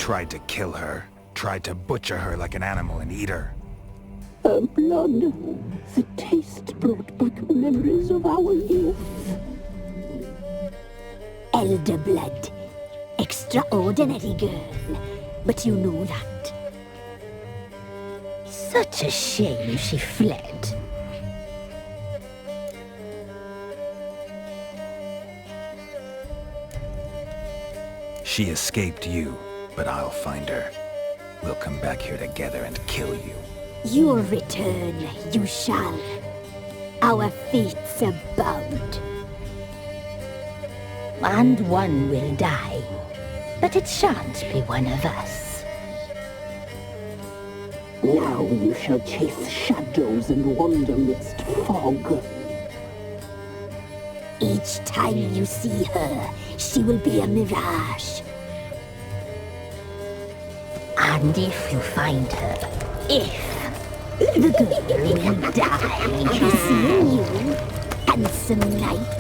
tried to kill her. Tried to butcher her like an animal and eat her. Her blood. The taste brought back memories of our youth. Elder blood. Extraordinary girl. But you know that. Such a shame she fled. She escaped you, but I'll find her. We'll come back here together and kill you. You'll return, you shall. Our fates are bound. And one will die, but it shan't be one of us. Now you shall chase shadows and wander midst fog. Each time you see her, she will be a mirage. And if you find her, the girl will die. Seeing you, handsome knight.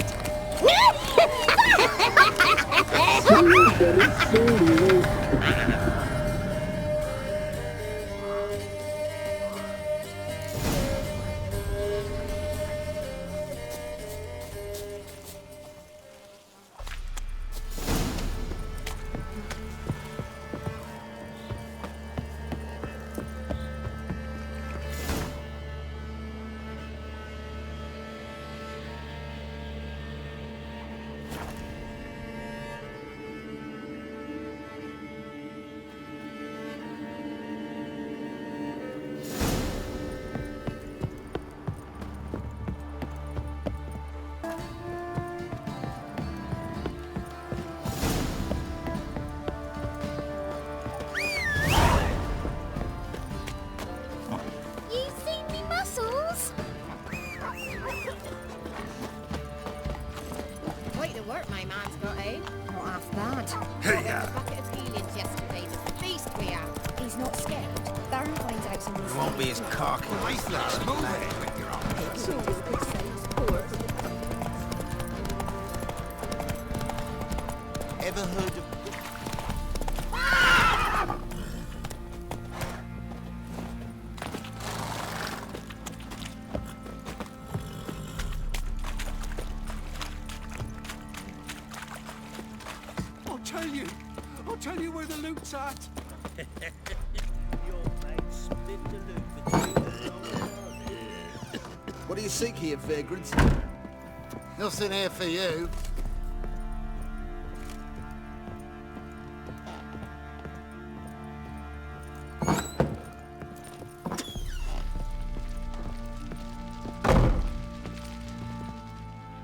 I'll tell you where the loot's at. What do you seek here, vagrants? Nothing here for you.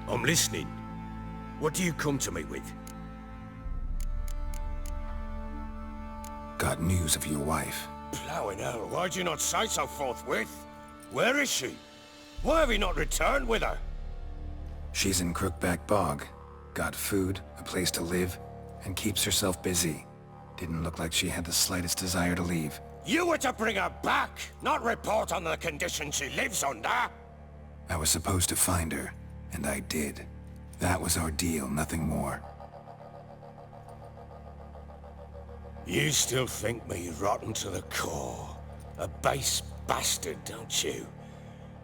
I'm listening. What do you come to me with? Got news of your wife. Plowing hell, why'd you not say so forthwith? Where is she? Why have you not returned with her? She's in Crookback Bog. Got food, a place to live, and keeps herself busy. Didn't look like she had the slightest desire to leave. You were to bring her back, not report on the conditions she lives under. I was supposed to find her, and I did. That was our deal, nothing more. You still think me rotten to the core. A base bastard, don't you?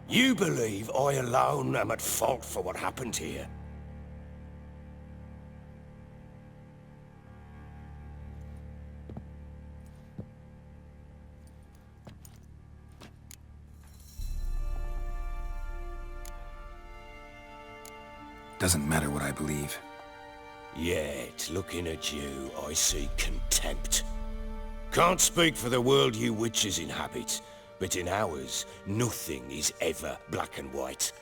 You believe I alone am at fault for what happened here. Doesn't matter what I believe. Yet, looking at you, I see contempt. Can't speak for the world you witches inhabit, but in ours, nothing is ever black and white.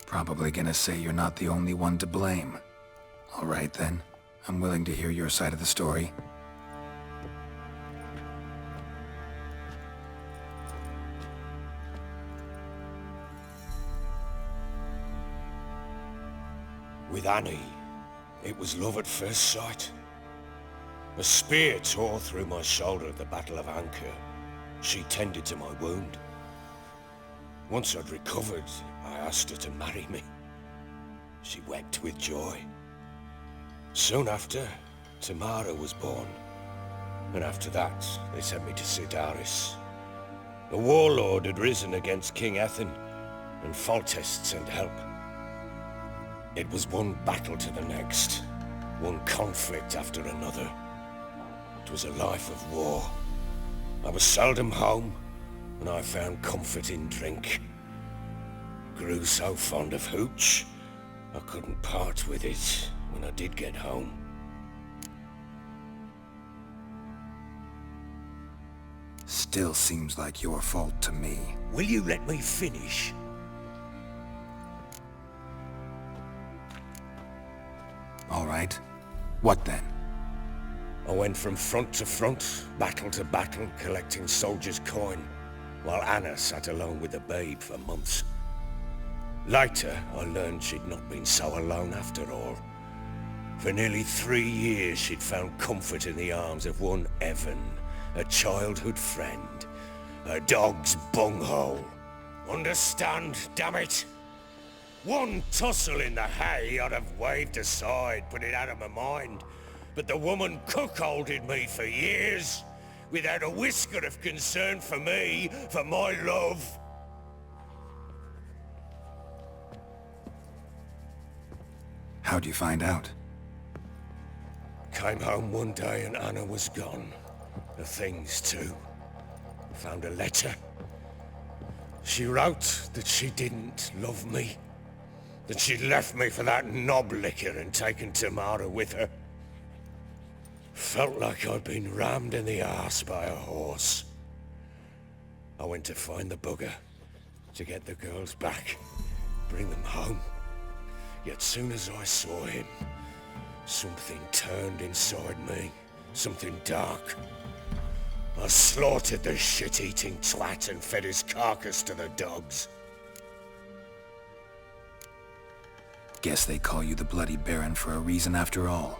Probably gonna say you're not the only one to blame. All right then, I'm willing to hear your side of the story. With Annie, it was love at first sight. A spear tore through my shoulder at the Battle of Anchor. She tended to my wound. Once I'd recovered, I asked her to marry me. She wept with joy. Soon after, Tamara was born. And after that, they sent me to Sidaris. A warlord had risen against King Ethan, and Foltest sent help. It was one battle to the next, one conflict after another. It was a life of war. I was seldom home, and I found comfort in drink. Grew so fond of hooch, I couldn't part with it when I did get home. Still seems like your fault to me. Will you let me finish? All right. What then? I went from front to front, battle to battle, collecting soldiers' coin, while Anna sat alone with the babe for months. Later, I learned she'd not been so alone after all. For nearly 3 years, she'd found comfort in the arms of one Evan, a childhood friend, a dog's bunghole. Understand, damn it? One tussle in the hay I'd have waved aside, put it out of my mind. But the woman cuckolded me for years, without a whisker of concern for me, for my love. How'd you find out? Came home one day and Anna was gone. The things too. Found a letter. She wrote that she didn't love me. That she'd left me for that knob licker and taken Tamara with her. Felt like I'd been rammed in the arse by a horse. I went to find the bugger, to get the girls back, bring them home. Yet soon as I saw him, something turned inside me, something dark. I slaughtered the shit-eating twat and fed his carcass to the dogs. Guess they call you the Bloody Baron for a reason after all.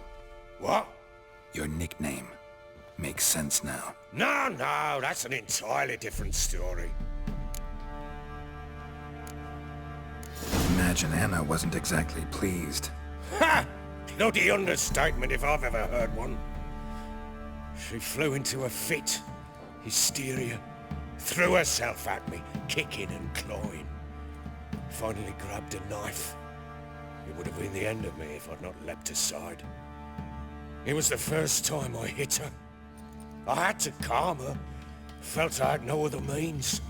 What? Your nickname. Makes sense now. No, that's an entirely different story. Imagine Anna wasn't exactly pleased. Ha! Bloody understatement if I've ever heard one. She flew into a fit, hysteria, threw herself at me, kicking and clawing. Finally grabbed a knife. It would have been the end of me if I'd not leapt aside. It was the first time I hit her. I had to calm her. Felt I had no other means.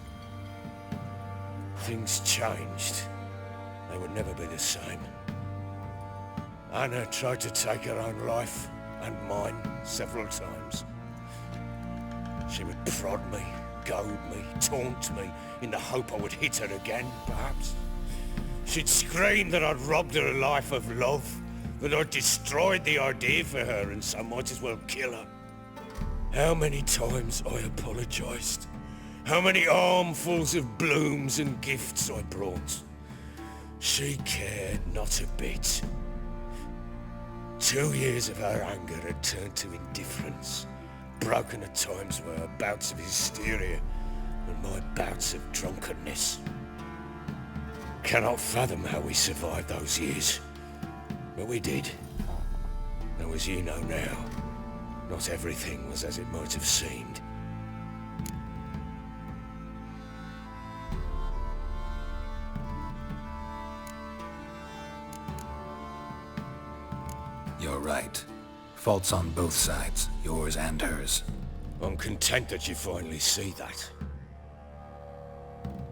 Things changed. They would never be the same. Anna tried to take her own life, and mine, several times. She would prod me, goad me, taunt me, in the hope I would hit her again, perhaps. She'd scream that I'd robbed her life of love, that I'd destroyed the idea for her, and so might as well kill her. How many times I apologized. How many armfuls of blooms and gifts I brought. She cared not a bit. 2 years of her anger had turned to indifference, broken at times by her bouts of hysteria and my bouts of drunkenness. Cannot fathom how we survived those years, but we did. Though as you know now, not everything was as it might have seemed. You're right. Faults on both sides, yours and hers. I'm content that you finally see that.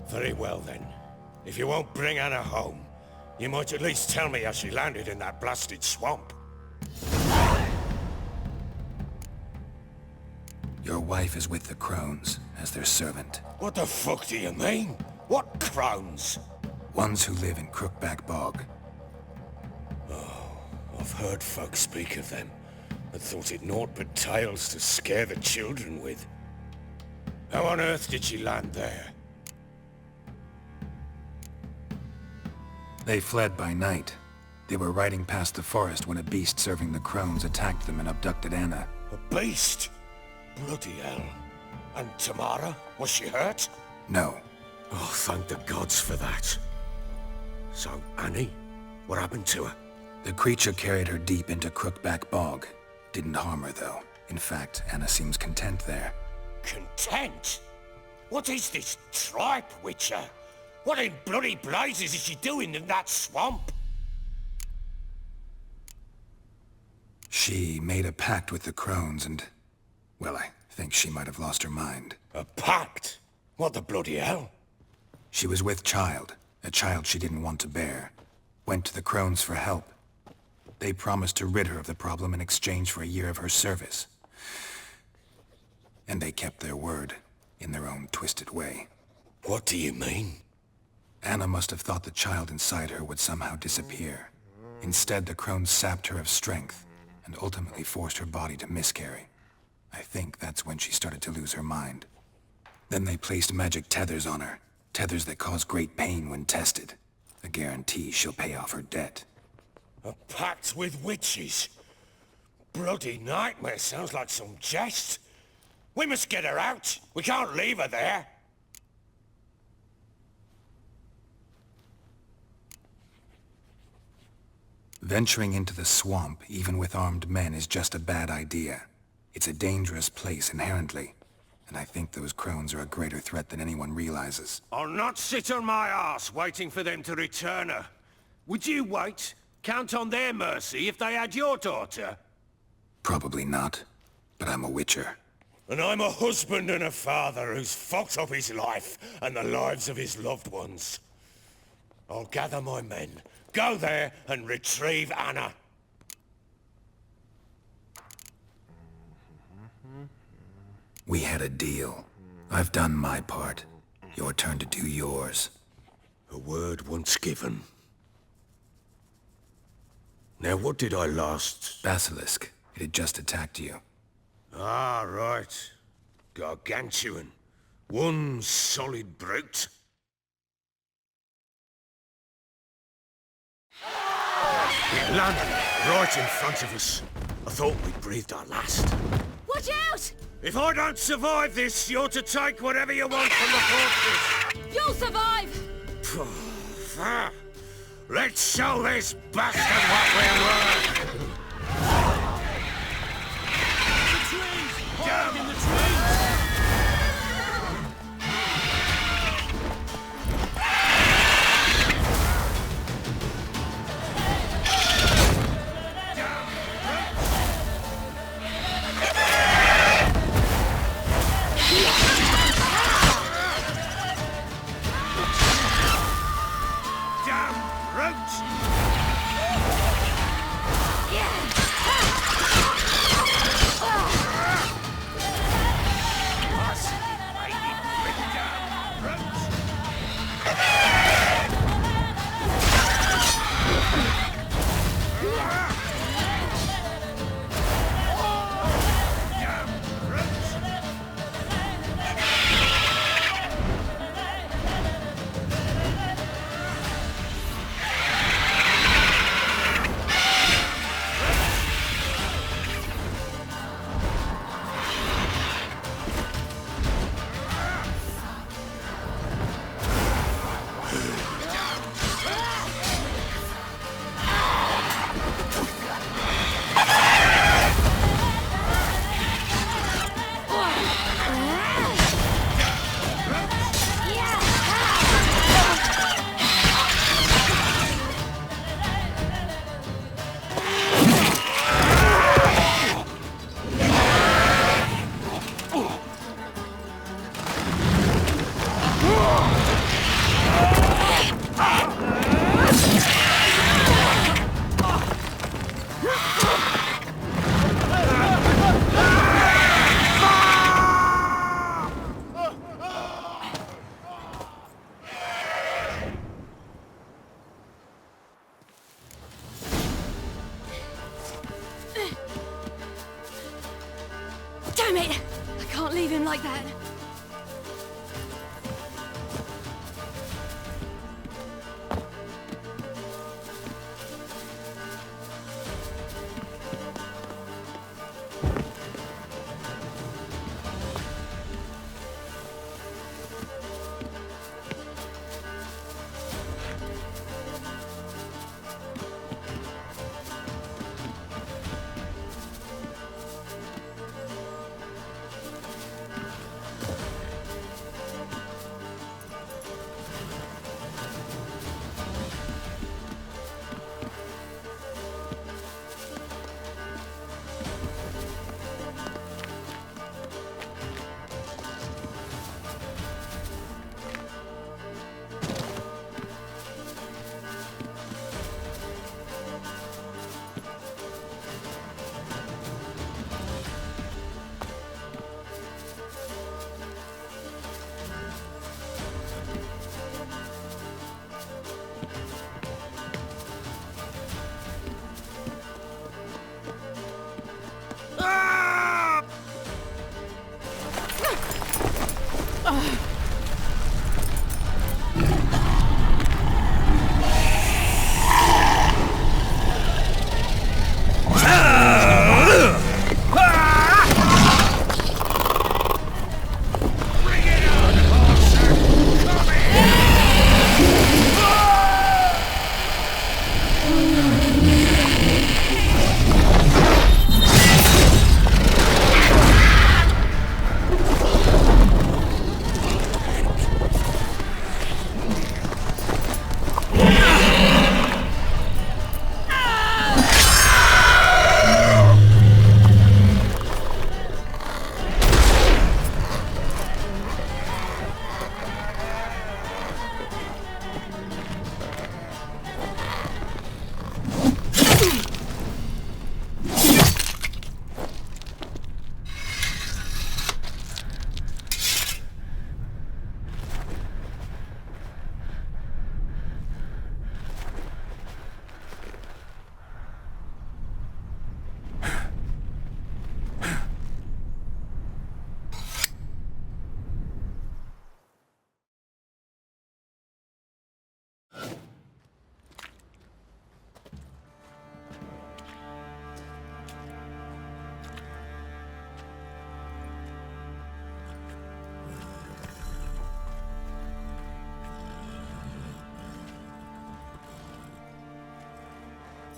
Very well then. If you won't bring Anna home, you might at least tell me how she landed in that blasted swamp. Your wife is with the Crones, as their servant. What the fuck do you mean? What Crones? Ones who live in Crookback Bog. I've heard folk speak of them, and thought it naught but tales to scare the children with. How on earth did she land there? They fled by night. They were riding past the forest when a beast serving the Crones attacked them and abducted Anna. A beast? Bloody hell. And Tamara? Was she hurt? No. Oh, thank the gods for that. So, Annie, what happened to her? The creature carried her deep into Crookback Bog. Didn't harm her, though. In fact, Anna seems content there. Content? What is this tripe, Witcher? What in bloody blazes is she doing in that swamp? She made a pact with the Crones and... well, I think she might have lost her mind. A pact? What the bloody hell? She was with child, a child she didn't want to bear. Went to the Crones for help. They promised to rid her of the problem in exchange for a year of her service. And they kept their word, in their own twisted way. What do you mean? Anna must have thought the child inside her would somehow disappear. Instead, the Crones sapped her of strength, and ultimately forced her body to miscarry. I think that's when she started to lose her mind. Then they placed magic tethers on her, tethers that cause great pain when tested. A guarantee she'll pay off her debt. A pact with witches? Bloody nightmare, sounds like some jest. We must get her out. We can't leave her there. Venturing into the swamp, even with armed men, is just a bad idea. It's a dangerous place inherently, and I think those Crones are a greater threat than anyone realizes. I'll not sit on my arse waiting for them to return her. Would you wait? Count on their mercy if they had your daughter? Probably not, but I'm a witcher. And I'm a husband and a father who's fucked up his life and the lives of his loved ones. I'll gather my men, go there and retrieve Anna. We had a deal. I've done my part. Your turn to do yours. A word once given. Now what did I last... Basilisk. It had just attacked you. Ah, right. Gargantuan. One solid brute. It landed right in front of us. I thought we'd breathed our last. Watch out! If I don't survive this, you're to take whatever you want from the fortress. You'll survive! Let's show this bastard what we're worth. Hide in the trees! Damn it! I can't leave him like that.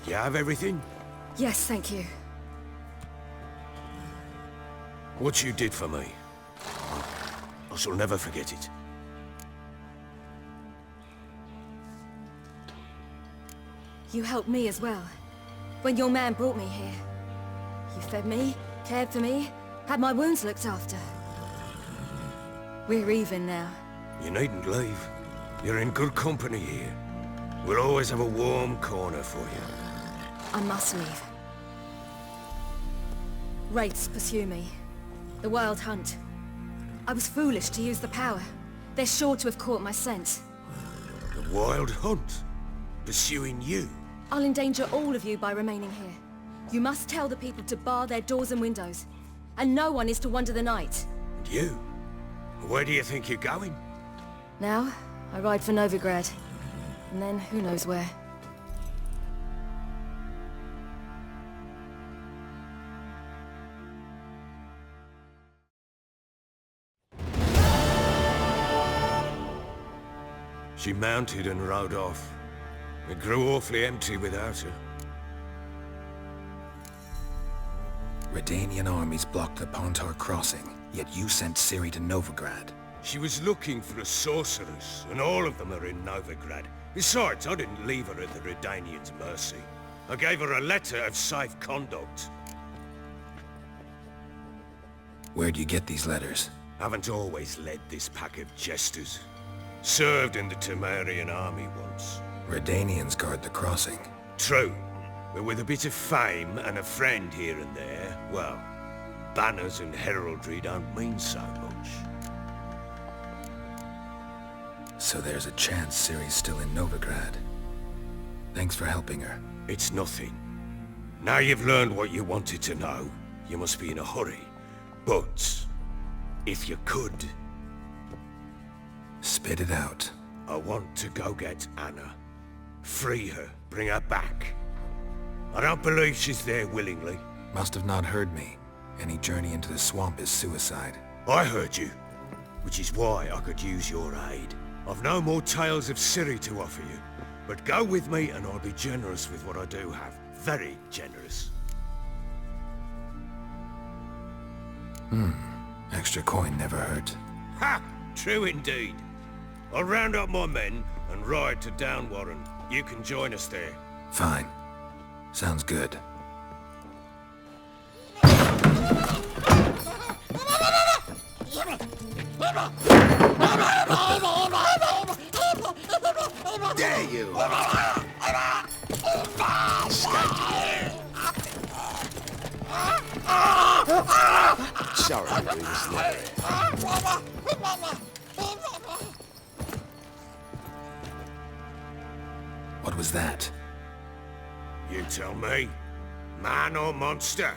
You have everything? Yes, thank you. What you did for me, I shall never forget it. You helped me as well. When your man brought me here. You fed me, cared for me, had my wounds looked after. We're even now. You needn't leave. You're in good company here. We'll always have a warm corner for you. I must leave. Wraiths pursue me. The wild hunt. I was foolish to use the power. They're sure to have caught my scent. The wild hunt? Pursuing you? I'll endanger all of you by remaining here. You must tell the people to bar their doors and windows. And no one is to wander the night. And you? Where do you think you're going? Now, I ride for Novigrad. And then, who knows where. She mounted and rode off. It grew awfully empty without her. Redanian armies blocked the Pontar crossing, yet you sent Ciri to Novigrad. She was looking for a sorceress, and all of them are in Novigrad. Besides, I didn't leave her at the Redanians' mercy. I gave her a letter of safe conduct. Where'd you get these letters? Haven't always led this pack of jesters. Served in the Temerian army once. Redanians guard the crossing. True, but with a bit of fame and a friend here and there, well, banners and heraldry don't mean so much. So there's a chance Ciri's still in Novigrad. Thanks for helping her. It's nothing. Now you've learned what you wanted to know, you must be in a hurry. But, if you could... Spit it out. I want to go get Anna. Free her, bring her back. I don't believe she's there willingly. Must have not heard me. Any journey into the swamp is suicide. I heard you, which is why I could use your aid. I've no more tales of Ciri to offer you, but go with me and I'll be generous with what I do have. Very generous. Extra coin never hurt. Ha! True indeed. I'll round up my men and ride to Downwarren. You can join us there. Fine. Sounds good. There you are. Sorry, we was late. What was that? You tell me. Man or monster?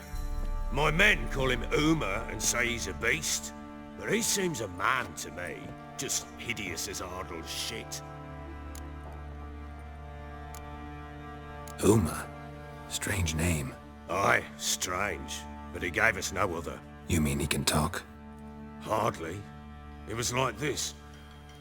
My men call him Uma and say he's a beast. But he seems a man to me. Just hideous as Ardle's shit. Uma? Strange name. Aye, strange. But he gave us no other. You mean he can talk? Hardly. It was like this.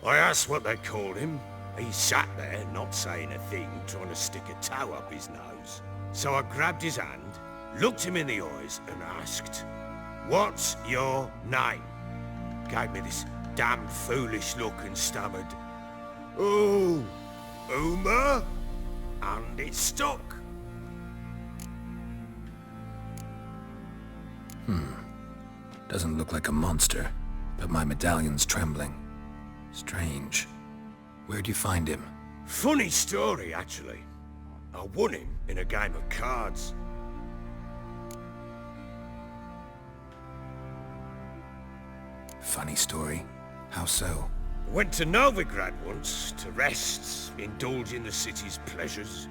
I asked what they called him. He sat there, not saying a thing, trying to stick a toe up his nose. So I grabbed his hand, looked him in the eyes, and asked, "What's your name?" Gave me this damn foolish look and stammered, "Oh, Uma?" And it stuck. Doesn't look like a monster, but my medallion's trembling. Strange. Where'd you find him? Funny story, actually. I won him in a game of cards. Funny story. How so? Went to Novigrad once to rest, indulge in the city's pleasures.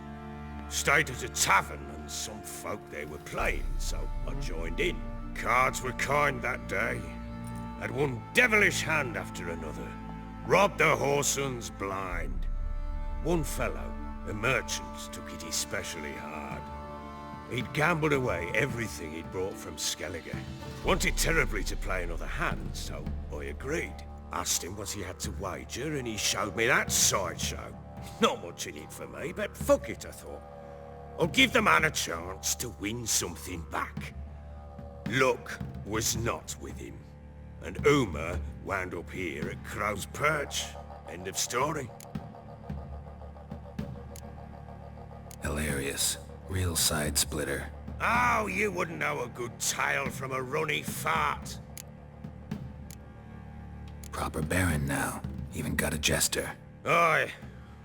Stayed at a tavern and some folk there were playing, so I joined in. Cards were kind that day. Had one devilish hand after another. Robbed the whoresons blind. One fellow, a merchant, took it especially hard. He'd gambled away everything he'd brought from Skellige. Wanted terribly to play another hand, so I agreed. Asked him what he had to wager, and he showed me that sideshow. Not much in it for me, but fuck it, I thought. I'll give the man a chance to win something back. Luck was not with him, and Uma wound up here at Crow's Perch. End of story. Hilarious. Real side splitter. Oh, you wouldn't know a good tale from a runny fart. Proper baron now. Even got a jester. Aye,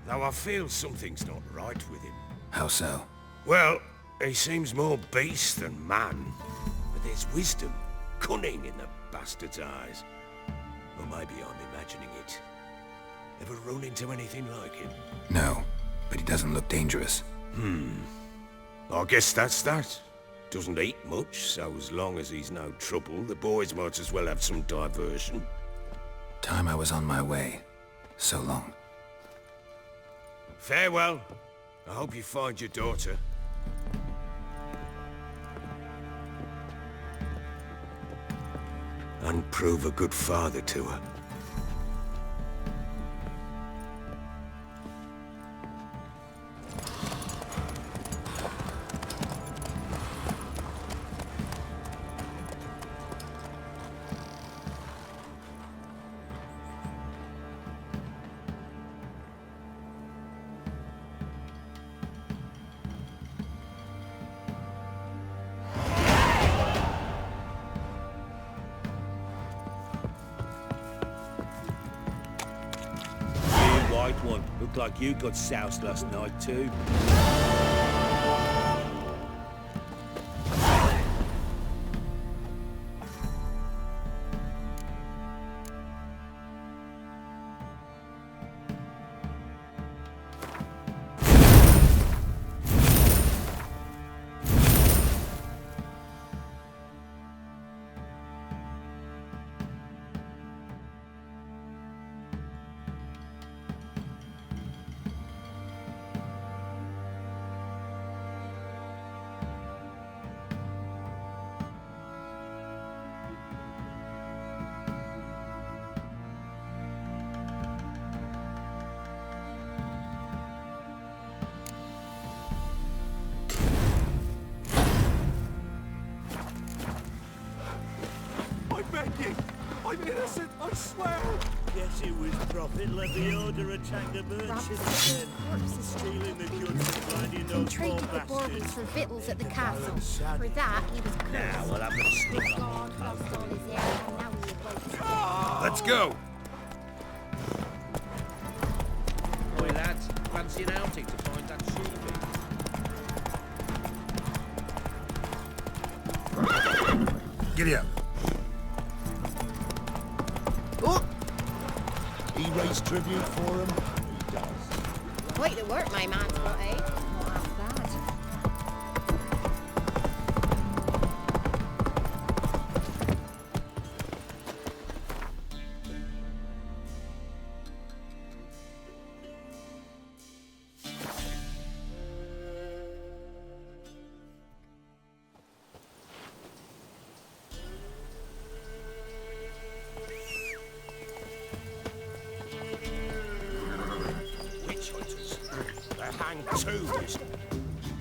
though I feel something's not right with him. How so? Well, he seems more beast than man. But there's wisdom, cunning in the bastard's eyes. Or maybe I'm imagining it. Ever run into anything like him? No, but he doesn't look dangerous. I guess that's that. Doesn't eat much, so as long as he's no trouble, the boys might as well have some diversion. Time I was on my way. So long. Farewell. I hope you find your daughter. And prove a good father to her. One. Looked like you got soused last night too. I'm innocent, I swear! Guess it was Prophet let the order attack the merchants then. Stealing the goods and blinding those poor Traded the baubles bastards. for victuals at the castle. For that, he was cursed. Now we'll have a stick on. God lost all his hair, and now he awaits. Let's go! Oi lads, fancy an outing to find that sheep? Giddy up. He raised tribute for him? He does. Quite the work my man's got, eh? Not half bad.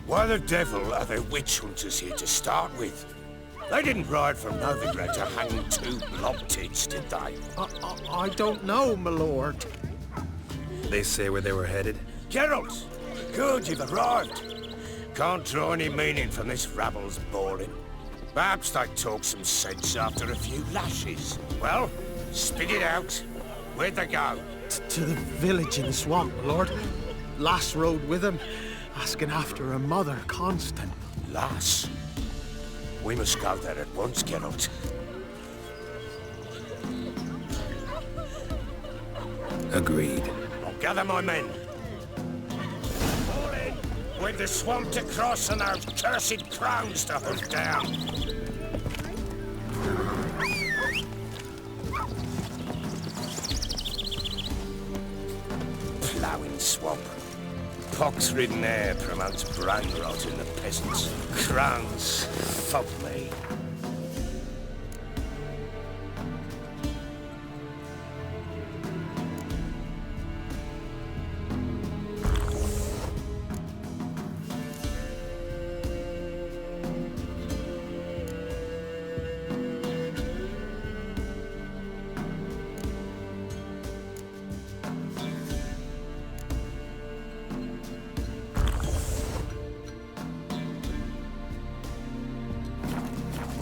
Why the devil are there witch hunters here to start with? They didn't ride from Novigrad to hang two blob-tits, did they? I don't know, my lord. They say where they were headed? Geralt! Good, you've arrived. Can't draw any meaning from this rabble's bawling. Perhaps they talk some sense after a few lashes. Well, spit it out. Where'd they go? To the village in the swamp, my lord. Lass rode with him, asking after her mother, Constant. Lass? We must go there at once, Geralt. Agreed. I'll gather my men. All in! With the swamp to cross and those cursed crones to hunt down. Ploughing swamp. Pox-ridden air promotes brain rot in the peasants. Crones, fuck me.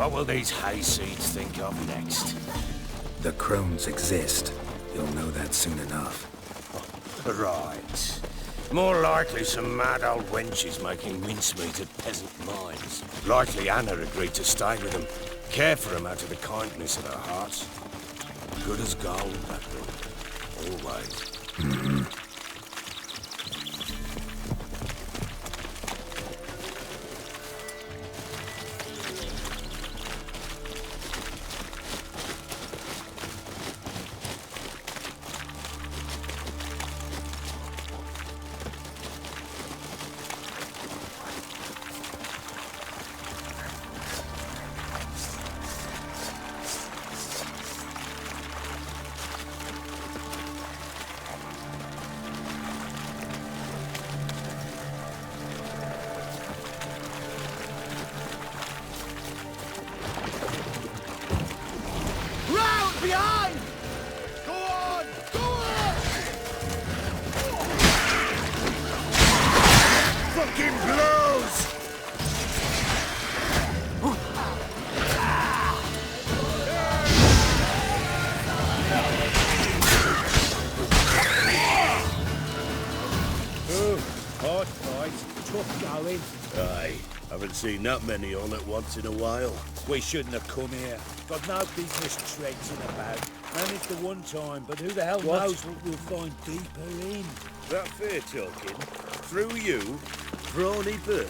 What will these hayseeds think of next? The Crones exist. You'll know that soon enough. Right. More likely some mad old wenches making mincemeat at peasant mines. Likely Anna agreed to stay with them, care for them out of the kindness of her heart. Good as gold, that girl. Always. Behind! Go on! Go on! Fucking blows! Hard fight, tough going. Aye, haven't seen that many on at once in a while. We shouldn't have come here. Got no business traipsing about. Managed the one time, but who the hell knows what we'll find deeper in. That fair talking? Through you? Brawny bird?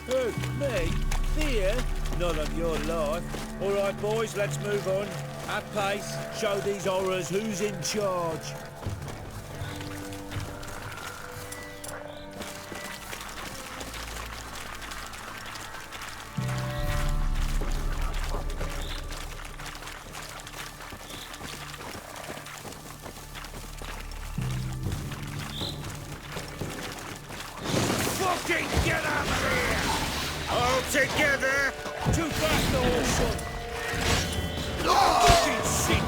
Who? Me? Fear? Not on your life. All right, boys, let's move on. At pace, show these horrors who's in charge. Fucking get out of here! All together! Too fast, awesome! Fucking shit!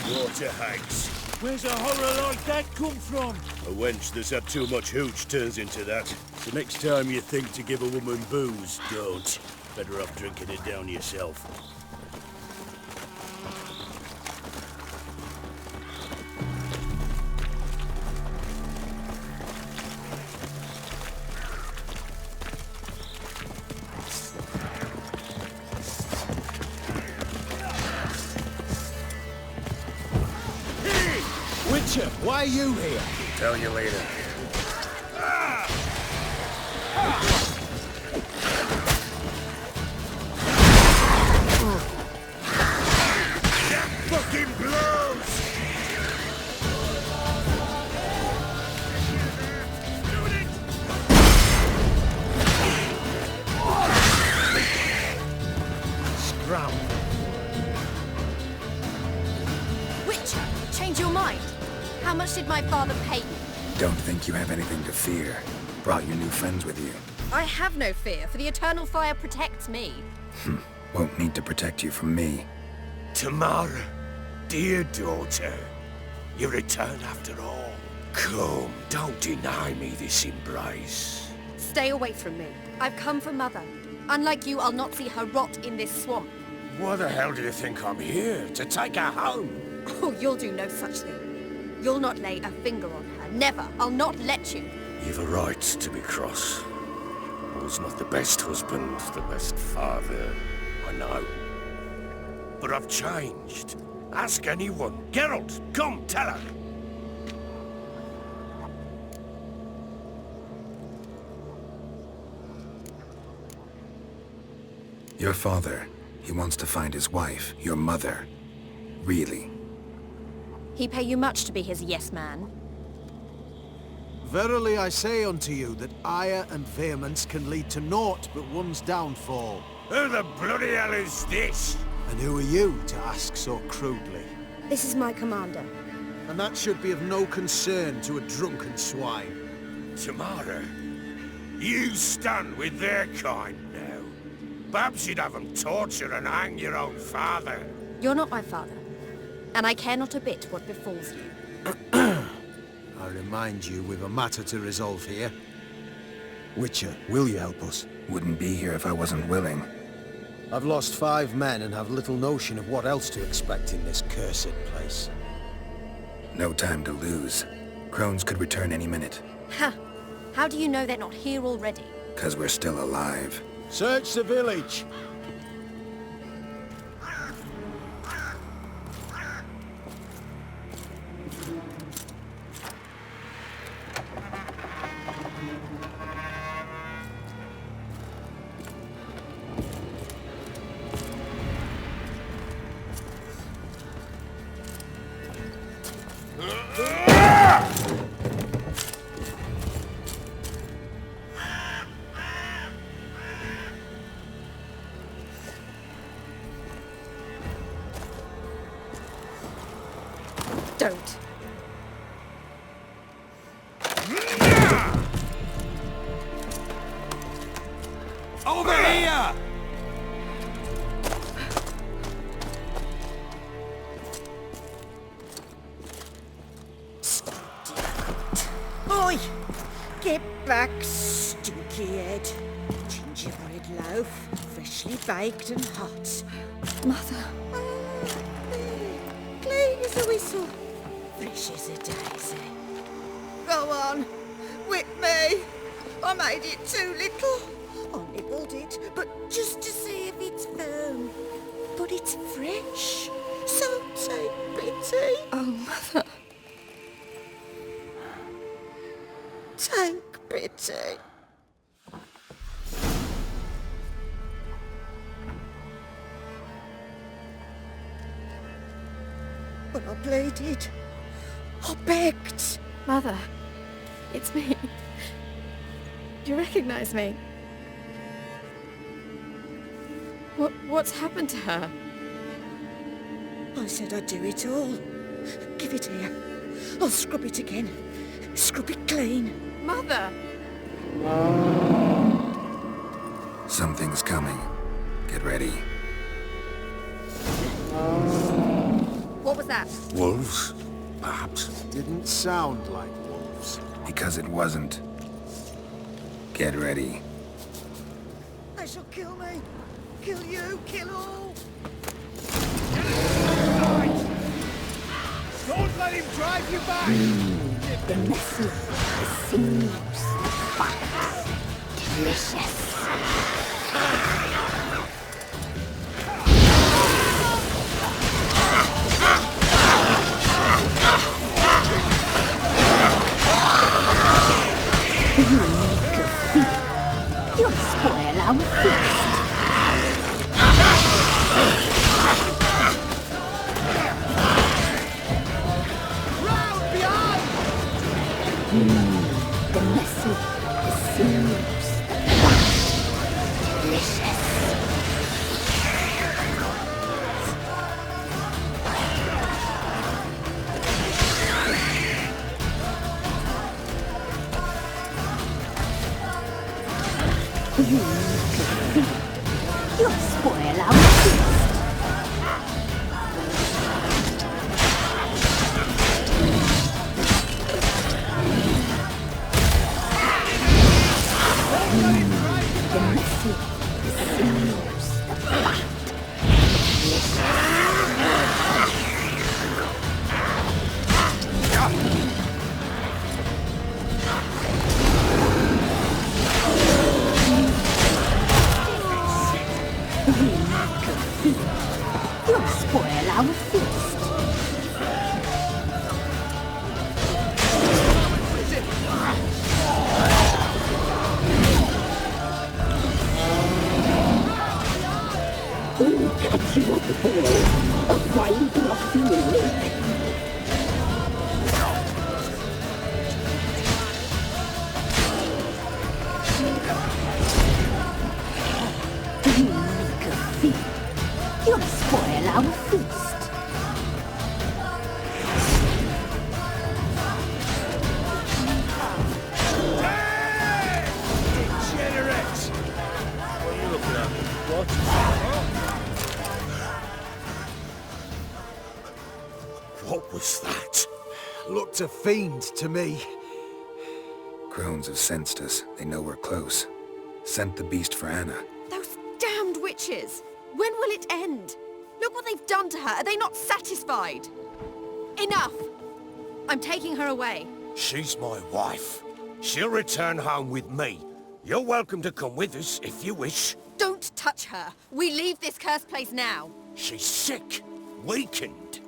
Water hags. Where's a horror like that come from? A wench that's had too much hooch turns into that. So next time you think to give a woman booze, don't. Better off drinking it down yourself. Witcher, why are you here? Tell you later. That fucking blows! Scram. Witcher, change your mind. How much did my father pay you? Don't think you have anything to fear. Brought your new friends with you. I have no fear, for the eternal fire protects me. Won't need to protect you from me. Tamara, dear daughter, you return after all. Come, don't deny me this embrace. Stay away from me. I've come for Mother. Unlike you, I'll not see her rot in this swamp. Why the hell do you think I'm here? To take her home? Oh, you'll do no such thing. You'll not lay a finger on her. Never. I'll not let you. You've a right to be cross. I was not the best husband, the best father, I know. But I've changed. Ask anyone. Geralt, come, tell her. Your father, he wants to find his wife, your mother. Really? He pay you much to be his yes man. Verily I say unto you that ire and vehemence can lead to naught but one's downfall. Who the bloody hell is this? And who are you to ask so crudely? This is my commander. And that should be of no concern to a drunken swine. Tamara, you stand with their kind now. Perhaps you'd have them torture and hang your own father. You're not my father, and I care not a bit what befalls you. I remind you, we've a matter to resolve here. Witcher, will you help us? Wouldn't be here if I wasn't willing. I've lost 5 men and have little notion of what else to expect in this cursed place. No time to lose. Crones could return any minute. Ha! How do you know they're not here already? 'Cause we're still alive. Search the village! Don't. Over here! Oi! Get back, stinky head. Gingerbread loaf, freshly baked and hot. Mother. Clean as a whistle. Fresh as a daisy. Go on, whip me. I made it too little. I nibbled it, but just to see if it's firm. But it's fresh, so take pity. Oh, Mother. Take pity. But I pleaded. I begged. Mother. It's me. Do you recognize me? What's happened to her? I said I'd do it all. Give it here. I'll scrub it again. Scrub it clean. Mother! Something's coming. Get ready. What was that? Wolves, perhaps? Didn't sound like wolves. Because it wasn't. Get ready. They shall kill me. Kill you. Kill all. Don't let him drive you back! The muscle, the sinews, the fat. Delicious. You'll spoil our feast. The muscle, the sinews, the fat. Delicious. You'll spoil our feast. The muscle, the sinews, the fat. looked a fiend to me. Crones have sensed us. They know we're close. Sent the beast for Anna. Those damned witches! When will it end? Look what they've done to her. Are they not satisfied? Enough! I'm taking her away. She's my wife. She'll return home with me. You're welcome to come with us if you wish. Don't touch her. We leave this cursed place now. She's sick, weakened.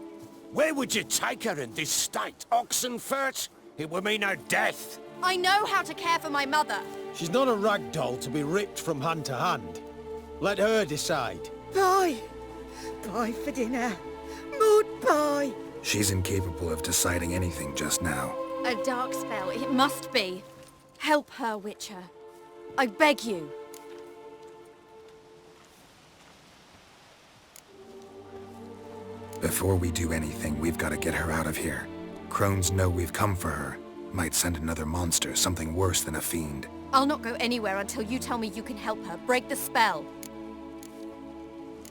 Where would you take her in this state? Oxenfurt? It would mean her death. I know how to care for my mother. She's not a rag doll to be ripped from hand to hand. Let her decide. Pie. Pie for dinner. Mud pie. She's incapable of deciding anything just now. A dark spell, it must be. Help her, Witcher. I beg you. Before we do anything, we've got to get her out of here. Crones know we've come for her. Might send another monster, something worse than a fiend. I'll not go anywhere until you tell me you can help her. Break the spell.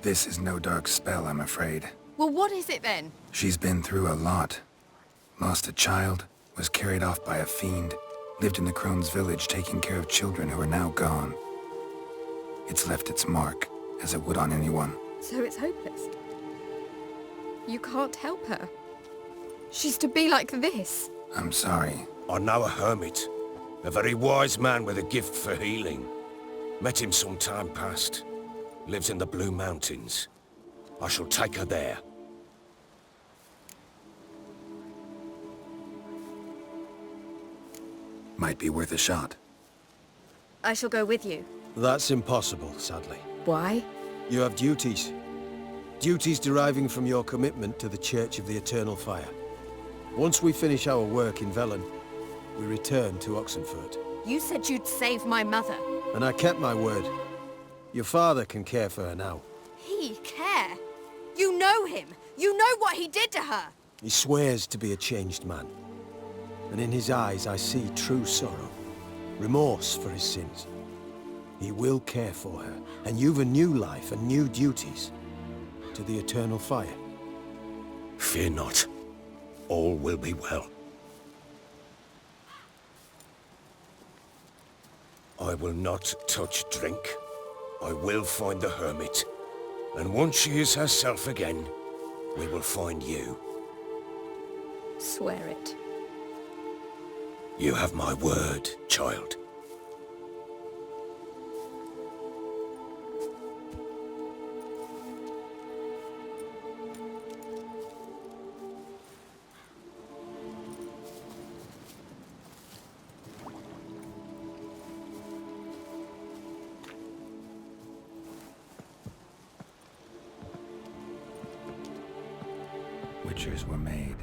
This is no dark spell, I'm afraid. Well, what is it then? She's been through a lot. Lost a child, was carried off by a fiend, lived in the Crones village taking care of children who are now gone. It's left its mark, as it would on anyone. So it's hopeless. You can't help her. She's to be like this. I'm sorry. I know a hermit. A very wise man with a gift for healing. Met him some time past. Lives in the Blue Mountains. I shall take her there. Might be worth a shot. I shall go with you. That's impossible, sadly. Why? You have duties. Duties deriving from your commitment to the Church of the Eternal Fire. Once we finish our work in Velen, we return to Oxenfurt. You said you'd save my mother. And I kept my word. Your father can care for her now. He care? You know him. You know what he did to her. He swears to be a changed man. And in his eyes I see true sorrow. Remorse for his sins. He will care for her. And you've a new life and new duties. To the Eternal Fire. Fear not. All will be well. I will not touch drink. I will find the hermit. And once she is herself again, we will find you. Swear it. You have my word, child. Witchers were made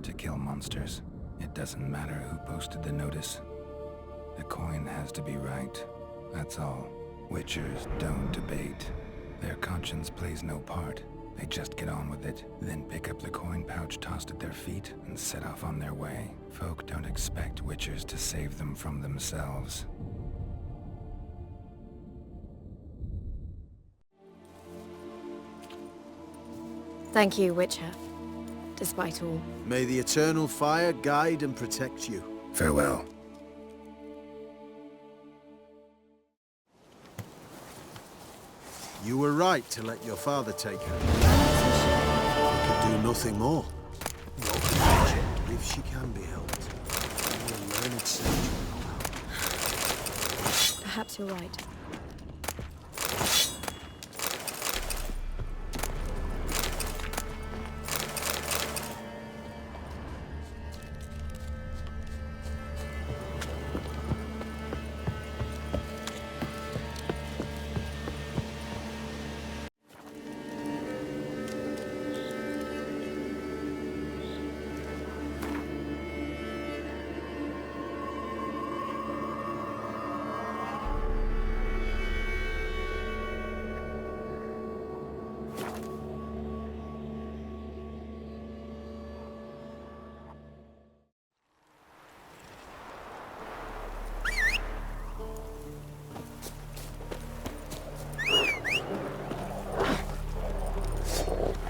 to kill monsters. It doesn't matter who posted the notice. The coin has to be right. That's all. Witchers don't debate. Their conscience plays no part. They just get on with it, then pick up the coin pouch tossed at their feet and set off on their way. Folk don't expect witchers to save them from themselves. Thank you, Witcher. Despite all. May the Eternal Fire guide and protect you. Farewell. You were right to let your father take her. You could do nothing more. Nor could Bridget, if she can be helped. Only a learned sage will know how. Perhaps you're right.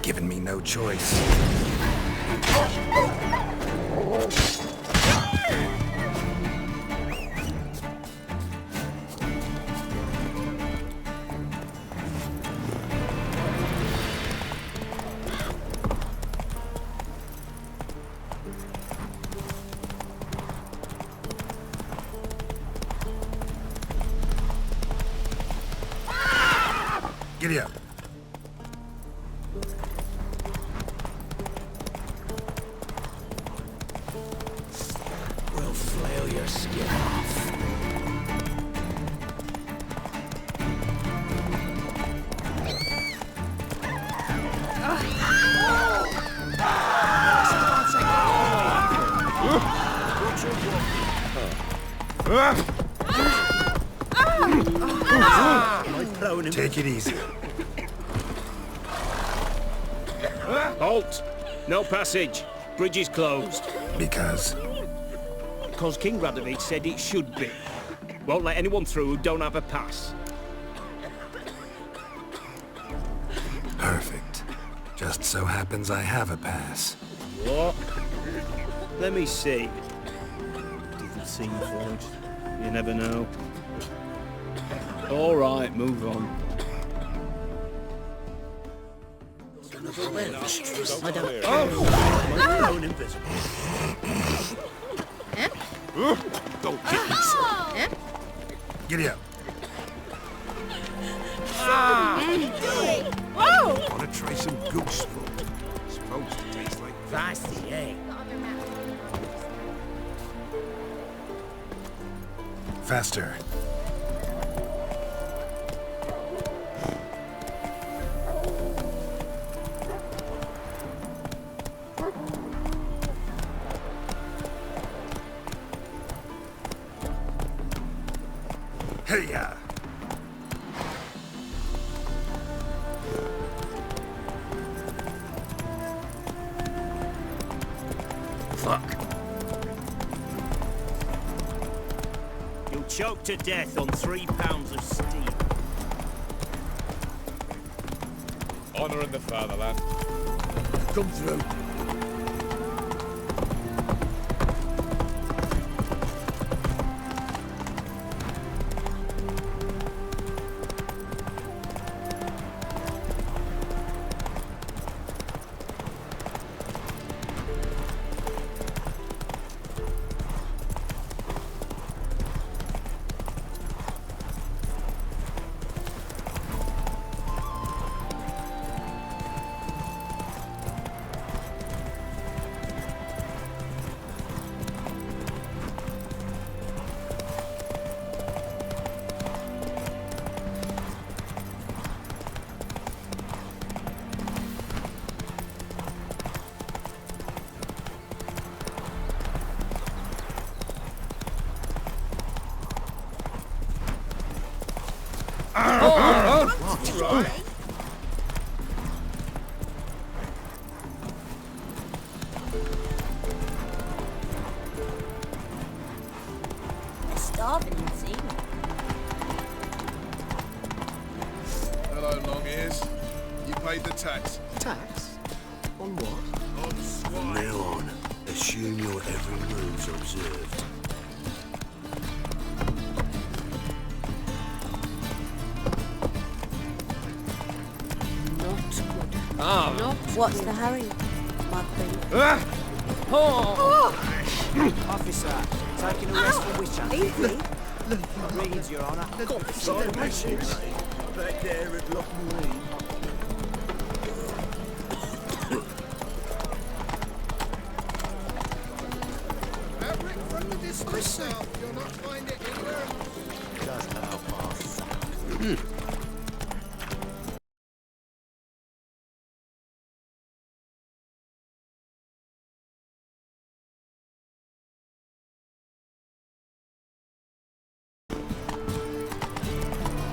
Given me no choice. Giddy up. We'll flail your skin off. Take it easy. Halt! No passage. Bridge is closed. Because? Because King Radovid said it should be. Won't let anyone through who don't have a pass. Perfect. Just so happens I have a pass. What? Let me see. Doesn't seem forged. You never know. All right, move on. I don't... Oh! Invisible. Don't hit me. Giddy up. Whoa! Want to try some goose food? Supposed to taste like Feisty, eh? Faster. Hey-ya! Fuck. You'll choke to death on 3 pounds of steel. Honor in the fatherland. come through. Starving, it seems. Hello, long ears. You paid the tax. Tax? On what? On swine. From now on, assume your every move's observed. Not good. Ah. Not What's the hurry, my queen? Officer, taking arrest for witcher. Easy. Reads, Your Honour. Sorry, message. Back there at Lochmarine. Fabric from the district now. You'll not find it anywhere. Just how fast.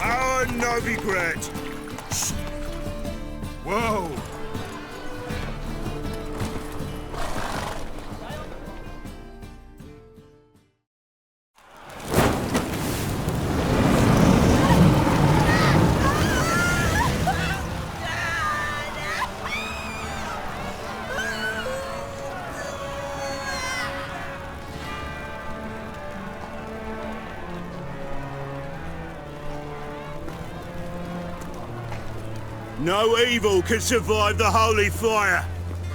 Oh, no regret. Whoa! No evil can survive the holy fire.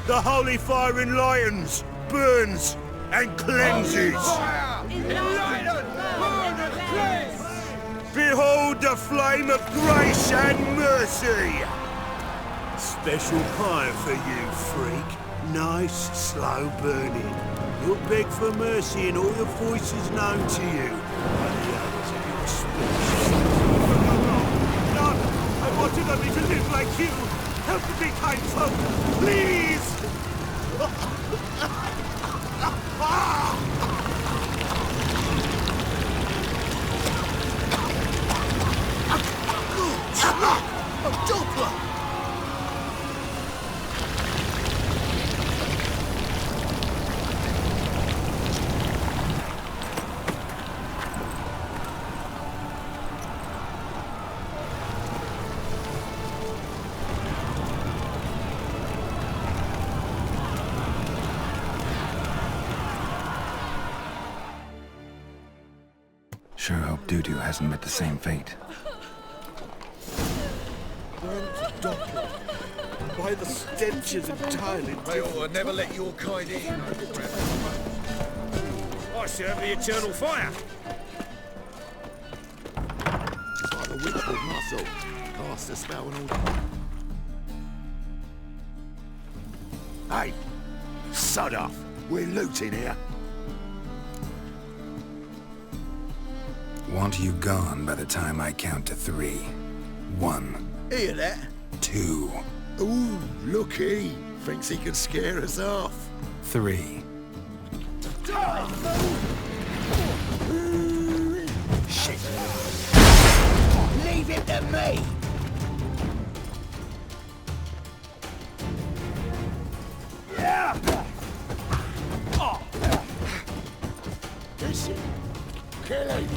The holy fire enlightens, burns, and cleanses. Behold the flame of grace and mercy! Special pie for you, freak. Nice, slow burning. You'll beg for mercy in all the voices known to you. And the others of your species. No, I wanted only to live like you. Help me, kind folk, please! Oh, Doppler! Sure hope Doo-Doo hasn't met the same fate. Burnt Doppler. By the stenches entirely. May I never let your kind in. I serve the eternal fire. By the witchwood muscle. Cast a spell and all. Hey, sod off. We're looting here. Want you gone by the time I count to 3. 1. Hear that? 2. Ooh, looky. Thinks he can scare us off. 3. Shit. Leave it to me. Listen. Kill him.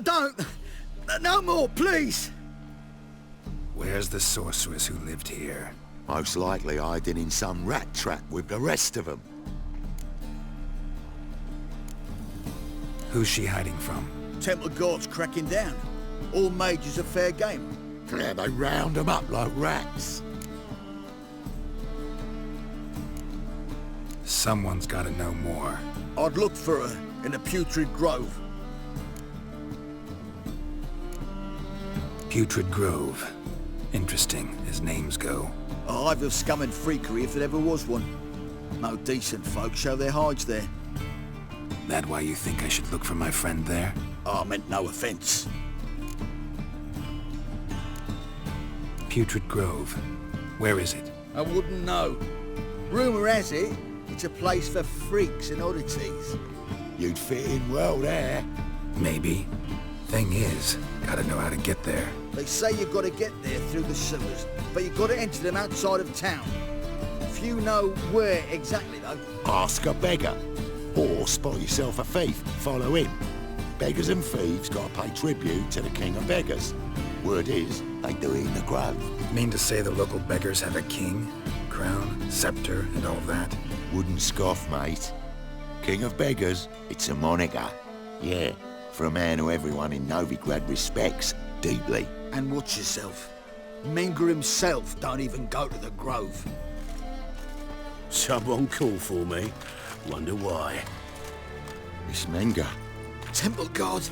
Don't! No more, please! Where's the sorceress who lived here? Most likely hiding in some rat trap with the rest of them. Who's she hiding from? Temple Guard's cracking down. All mages are fair game. Yeah, they round them up like rats. Someone's gotta know more. I'd look for her in the Putrid Grove. Putrid Grove. Interesting, as names go. A hive of scum and freakery if there ever was one. No decent folk show their hides there. That why you think I should look for my friend there? I meant no offense. Putrid Grove. Where is it? I wouldn't know. Rumour has it, it's a place for freaks and oddities. You'd fit in well there. Maybe. Thing is, gotta know how to get there. They say you've got to get there through the sewers, but you've got to enter them outside of town. Few know where exactly, though. Ask a beggar. Or spot yourself a thief, follow him. Beggars and thieves gotta pay tribute to the king of beggars. Word is, they do it in the grove. Mean to say the local beggars have a king, crown, scepter, and all that? Wouldn't scoff, mate. King of beggars, it's a moniker. Yeah, for a man who everyone in Novigrad respects deeply. And watch yourself. Menger himself don't even go to the grove. Someone call for me. Wonder why. It's Menger. Temple Guard.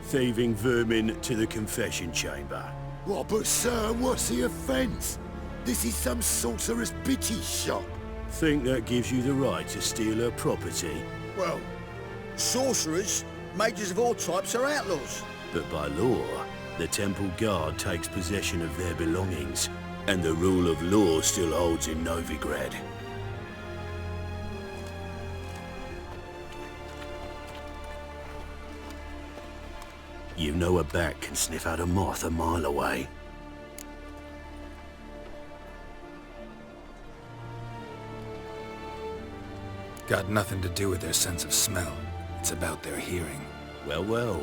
Thieving vermin to the confession chamber. What, but sir, what's the offence? This is some sorcerer's bitty shop. Think that gives you the right to steal her property? Well, sorcerers, mages of all types are outlaws. But by law, the Temple Guard takes possession of their belongings, and the rule of law still holds in Novigrad. You know a bat can sniff out a moth a mile away. Got nothing to do with their sense of smell. It's about their hearing. Well, well.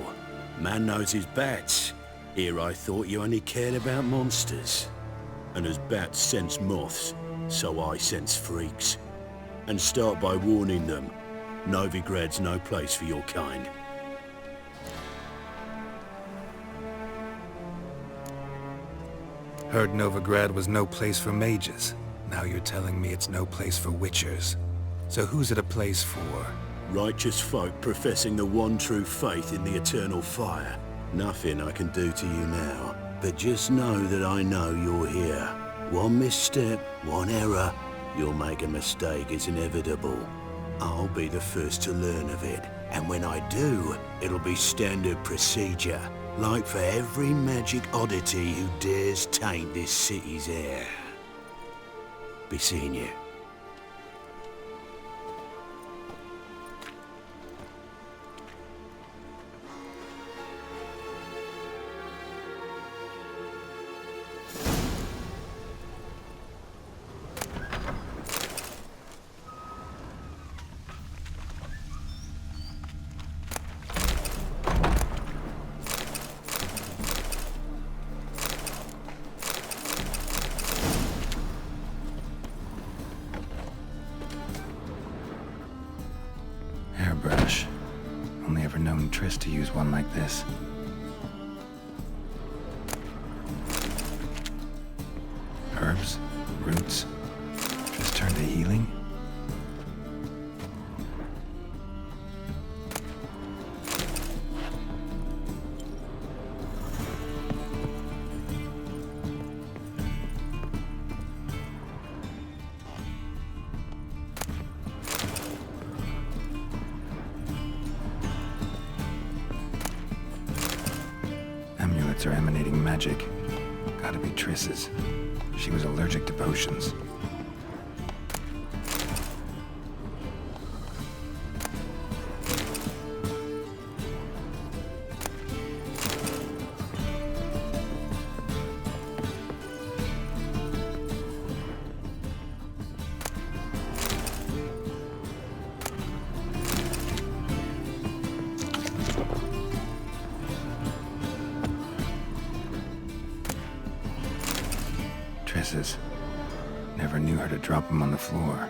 Man knows his bats. Here I thought you only cared about monsters. And as bats sense moths, so I sense freaks. and start by warning them. Novigrad's no place for your kind. Heard Novigrad was no place for mages. Now you're telling me it's no place for witchers. So who's it a place for? Righteous folk professing the one true faith in the eternal fire. Nothing I can do to you now, but just know that I know you're here. One misstep, one error, you'll make a mistake, it's inevitable. I'll be the first to learn of it, and when I do, it'll be standard procedure, like for every magic oddity who dares taint this city's air. Be seeing you. Hairbrush. Only ever known Triss to use one like this. Herbs? Roots? Triss turned to healing? Amulets are emanating magic. Gotta be Triss's. She was allergic to potions. Triss's. Never knew her to drop them on the floor.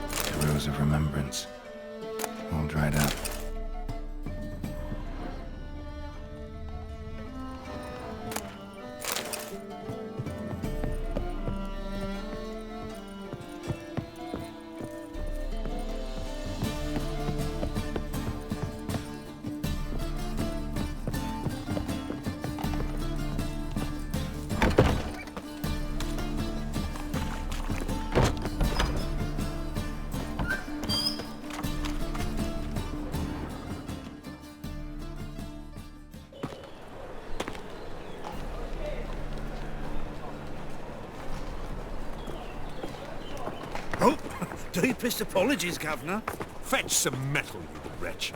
The Rose of Remembrance. All dried up. Oh, deepest apologies, Governor. Fetch some metal, you wretch.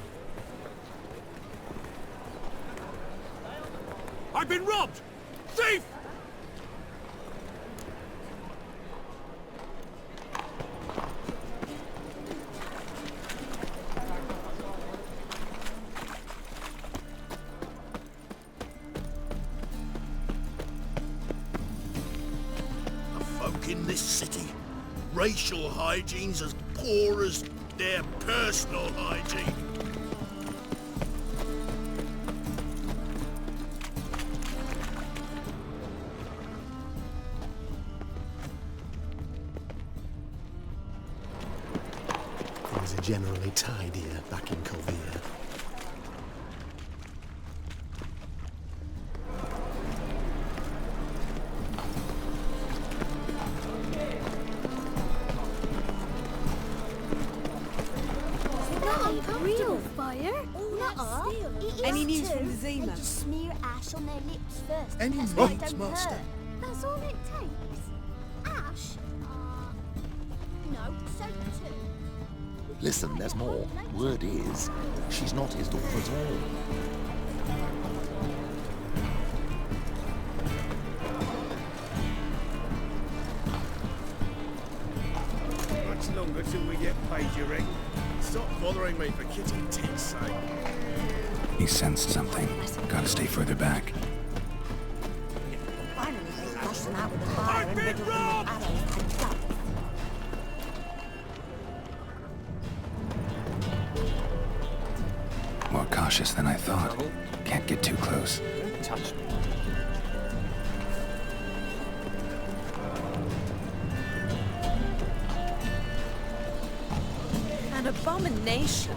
I've been robbed! Thief! The folk in this city. Racial hygiene's as poor as their personal hygiene. Things are generally tidier back in Covia. Real fire? Any news from the Zima? They just smear ash on their lips first. Any That's why they news, don't Master? hurt. That's all it takes. Ash? No, soap too. Listen, there's more. Word is, she's not his daughter at all. Much longer till we get paid, you reckon? Stop bothering me for kitty tit's sake. He sensed something. Gotta stay further back. Finally, they flushed them out with the fire I've and been riddled them with robbed! arrows. cautious than I thought. Can't get too close. Don't touch me. An abomination.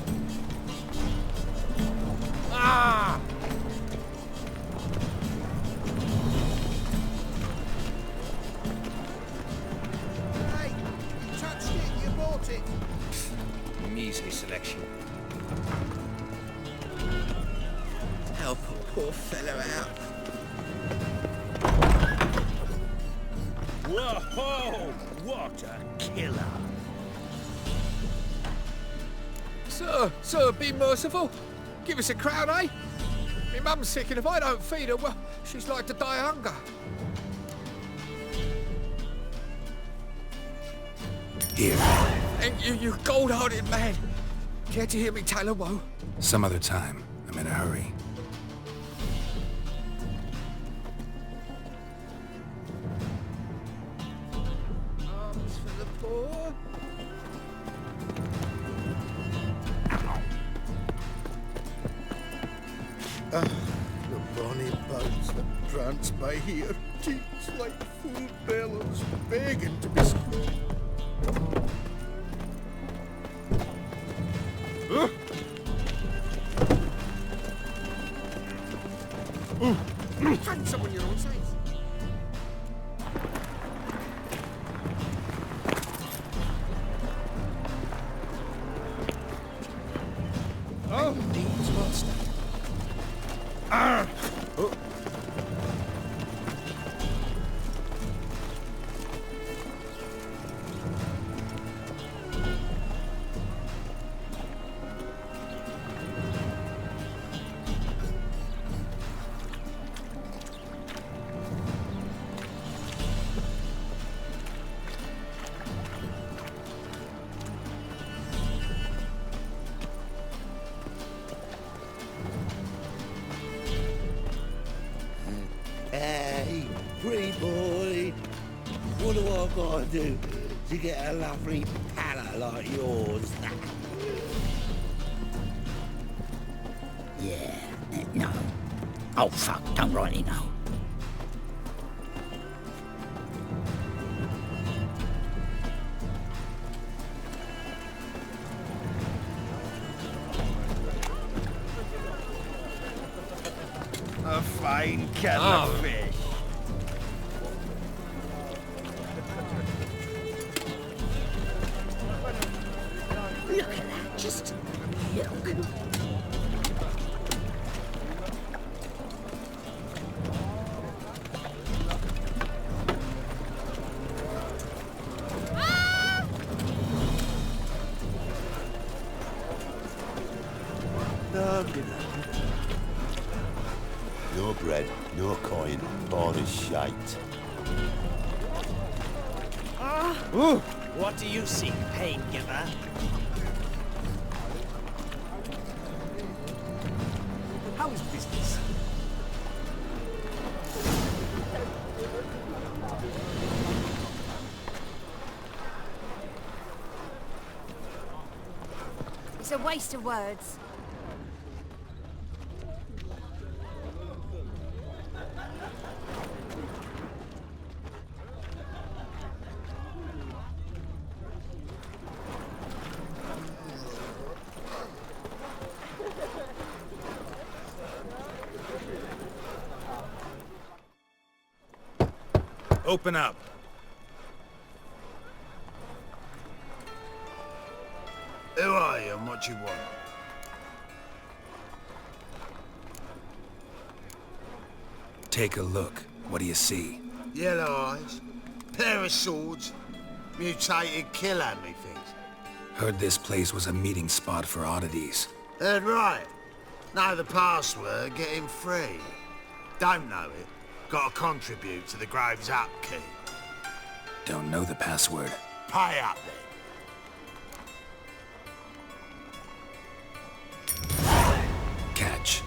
Ah! Hey, you touched it, you bought it. Measly selection. Help a poor fellow out. Whoa! What a killer! Sir, be merciful. Give us a crown, eh? My mum's sick, and if I don't feed her, well, she's like to die of hunger. Here. Thank you, you gold-hearted man. Care to hear me tale a woe? Some other time. I'm in a hurry. Arms for the poor. The bonny boats that prance by here, teats like full bellows, begging to be Find someone your own size. Oh, these monster. Oh. Hey, free boy. What do I gotta do to get a lovely palate like yours? Yeah, no. Oh, fuck, don't rightly know. A fine kettle of fish. Look at that, just look. No bread, no coin, all is shite. What do you seek, pain giver? How is business? It's a waste of words. Open up. Who are you and what you want? Take a look. What do you see? Yellow eyes, pair of swords, mutated killer, methinks. Heard this place was a meeting spot for oddities. Heard right. Know the password, get him free. Don't know it, gotta contribute to the Grove's upkeep. Don't know the password. Pay up then. Catch.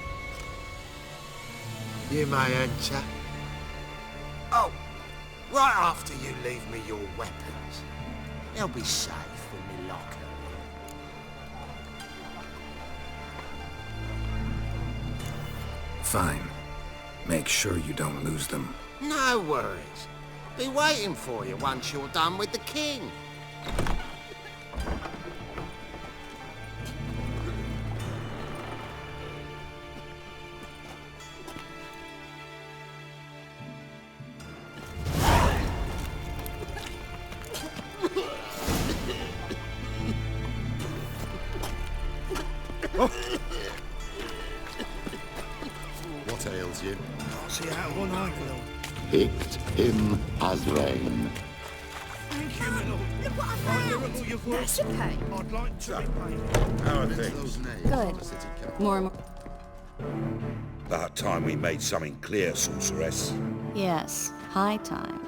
You may enter. Oh, right after you leave me your weapons. They'll be safe in me locker. Fine. Make sure you don't lose them. No worries. Be waiting for you once you're done with the king. What ails you? Can't see out of one eye, my lord. Picked him as rain. Thank you, my lord. Look what I found! That's okay. I'd like to remain. How are things? Good. More and more. About time we made something clear, sorceress. Yes, high time.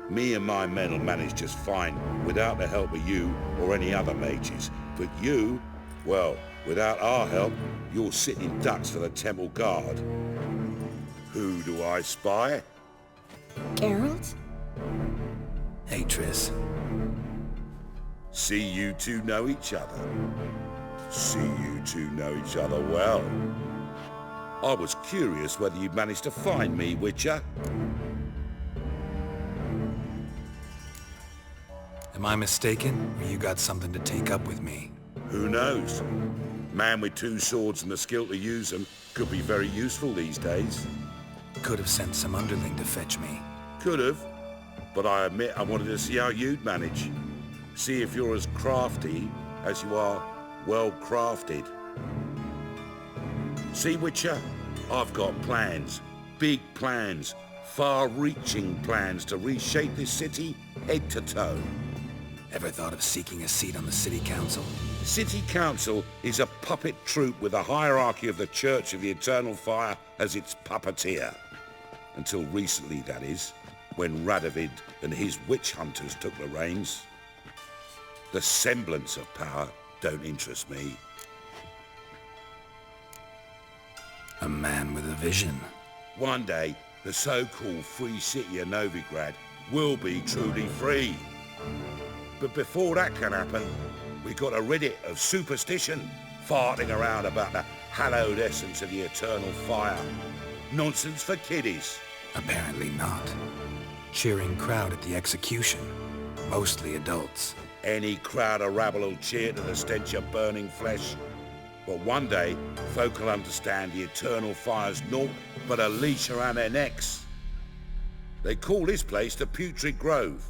Me and my men will manage just fine without the help of you or any other mages. But you, well, without our help, you're sitting ducks for the temple guard. Who do I spy? Geralt? Hey, Triss. See you two know each other. See you two know each other well. I was curious whether you'd managed to find me, Witcher. Am I mistaken, or you got something to take up with me? Who knows? Man with two swords and the skill to use them could be very useful these days. Could have sent some underling to fetch me. Could have, but I admit I wanted to see how you'd manage. See if you're as crafty as you are well-crafted. See, Witcher, I've got plans. Big plans. Far-reaching plans to reshape this city head to toe. Ever thought of seeking a seat on the city council? City council is a puppet troupe with a hierarchy of the Church of the Eternal Fire as its puppeteer. Until recently, that is, when Radovid and his witch hunters took the reins. The semblance of power don't interest me. A man with a vision. One day, the so-called free city of Novigrad will be truly free. But before that can happen, we got to rid it of superstition, farting around about the hallowed essence of the eternal fire. Nonsense for kiddies. Apparently not. Cheering crowd at the execution. Mostly adults. Any crowd of rabble will cheer to the stench of burning flesh. But one day, folk will understand the eternal fire's naught but a leash around their necks. They call this place the Putrid Grove.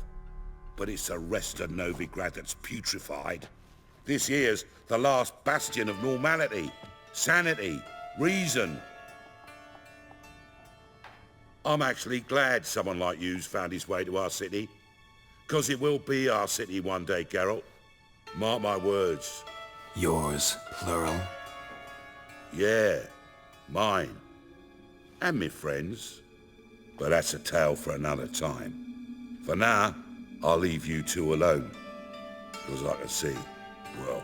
But it's the rest of Novigrad that's putrefied. This here's the last bastion of normality, sanity, reason. I'm actually glad someone like you's found his way to our city. 'Cause it will be our city one day, Geralt. Mark my words. Yours, plural? Yeah, mine. And me friends. But that's a tale for another time. For now, I'll leave you two alone. 'Cause I can see, well,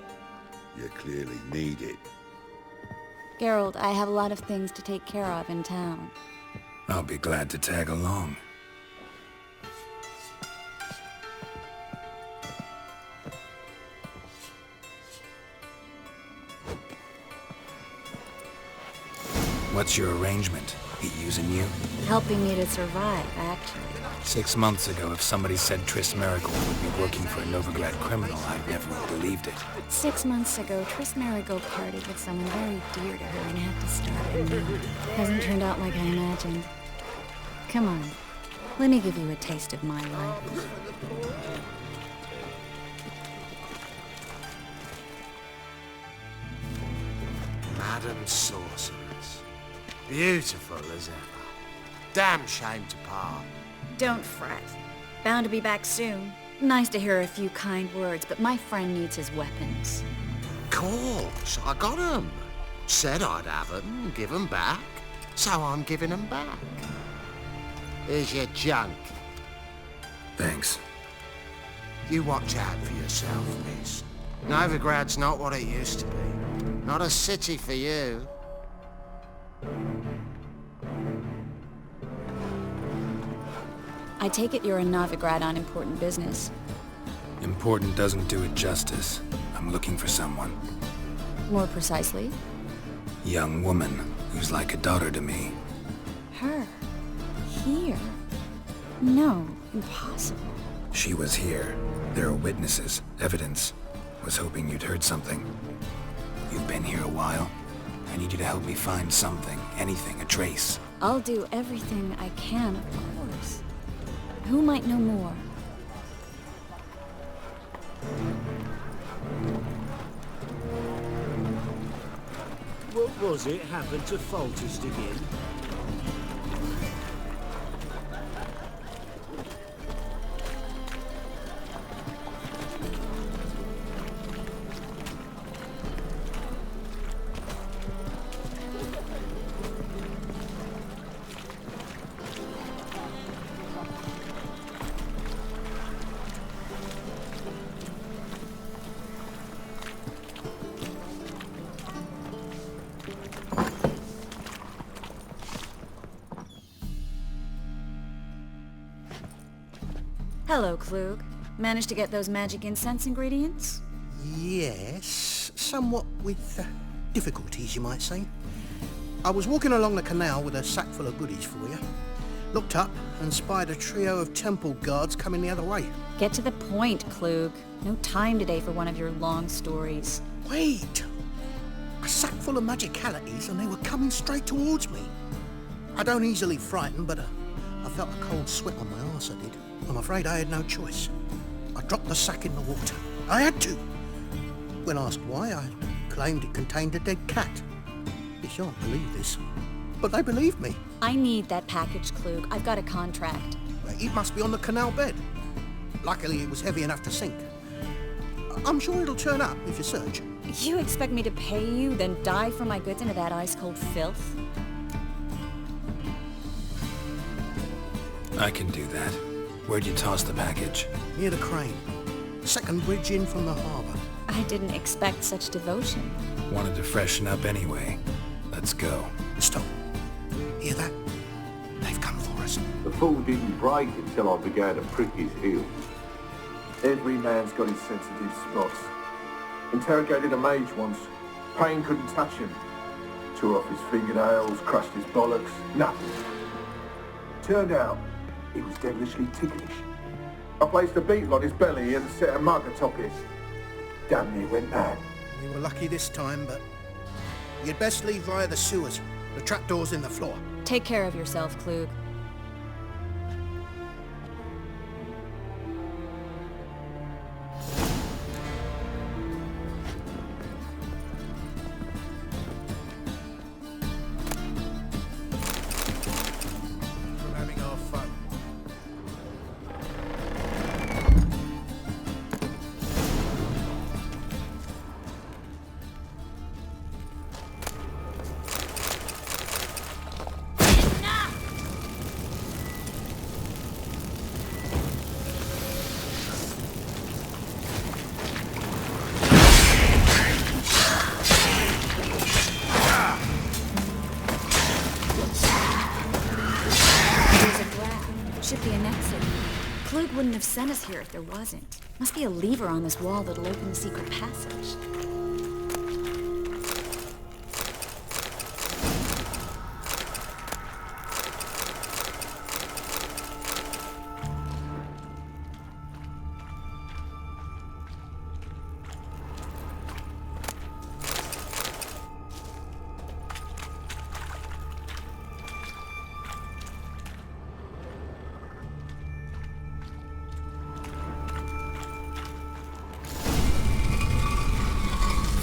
you clearly need it. Geralt, I have a lot of things to take care of in town. I'll be glad to tag along. What's your arrangement? He using you? Helping me to survive, actually. 6 months ago, if somebody said Triss Merigold would be working for a Novigrad criminal, I'd never have believed it. 6 months ago, Triss Merigold parted with someone very dear to her and had to start anew. Hasn't turned out like I imagined. Come on, let me give you a taste of my life. Madam Sorceress. Beautiful as ever. Damn shame to part. Don't fret. Bound to be back soon. Nice to hear a few kind words, but my friend needs his weapons. Course, I got 'em. Said I'd have 'em, give 'em back. So I'm giving 'em back. Here's your junk. Thanks. You watch out for yourself, miss. Novigrad's not what it used to be. Not a city for you. I take it you're in Novigrad on important business. Important doesn't do it justice. I'm looking for someone. More precisely? Young woman who's like a daughter to me. No, impossible. She was here. There are witnesses, evidence. Was hoping you'd heard something. You've been here a while. I need you to help me find something, anything, a trace. I'll do everything I can, of course. Who might know more? What was it happened to Foltest again? Hello, Klug. Managed to get those magic incense ingredients? Yes, somewhat with difficulties, you might say. I was walking along the canal with a sack full of goodies for you. Looked up and spied a trio of temple guards coming the other way. Get to the point, Klug. No time today for one of your long stories. Wait! A sack full of magicalities and they were coming straight towards me. I don't easily frighten, but I felt a cold sweat on my arse, I did. I'm afraid I had no choice. I dropped the sack in the water. I had to. When asked why, I claimed it contained a dead cat. You shan't believe this, but they believed me. I need that package, Klug. I've got a contract. It must be on the canal bed. Luckily, it was heavy enough to sink. I'm sure it'll turn up if you search. You expect me to pay you, then dive for my goods into that ice-cold filth? I can do that. Where'd you toss the package? Near the crane. Second bridge in from the harbour. I didn't expect such devotion. Wanted to freshen up anyway. Let's go. Stop. Hear that? They've come for us. The fall didn't break until I began to prick his heel. Every man's got his sensitive spots. Interrogated a mage once. Pain couldn't touch him. Tore off his fingernails, crushed his bollocks. Nothing. Turned out, he was devilishly ticklish. I placed a beetle on his belly and set a mug atop it. Damn near went mad. We were lucky this time, but you'd best leave via the sewers. The trapdoor's in the floor. Take care of yourself, Klug. Wouldn't have sent us here if there wasn't. Must be a lever on this wall that'll open the secret passage.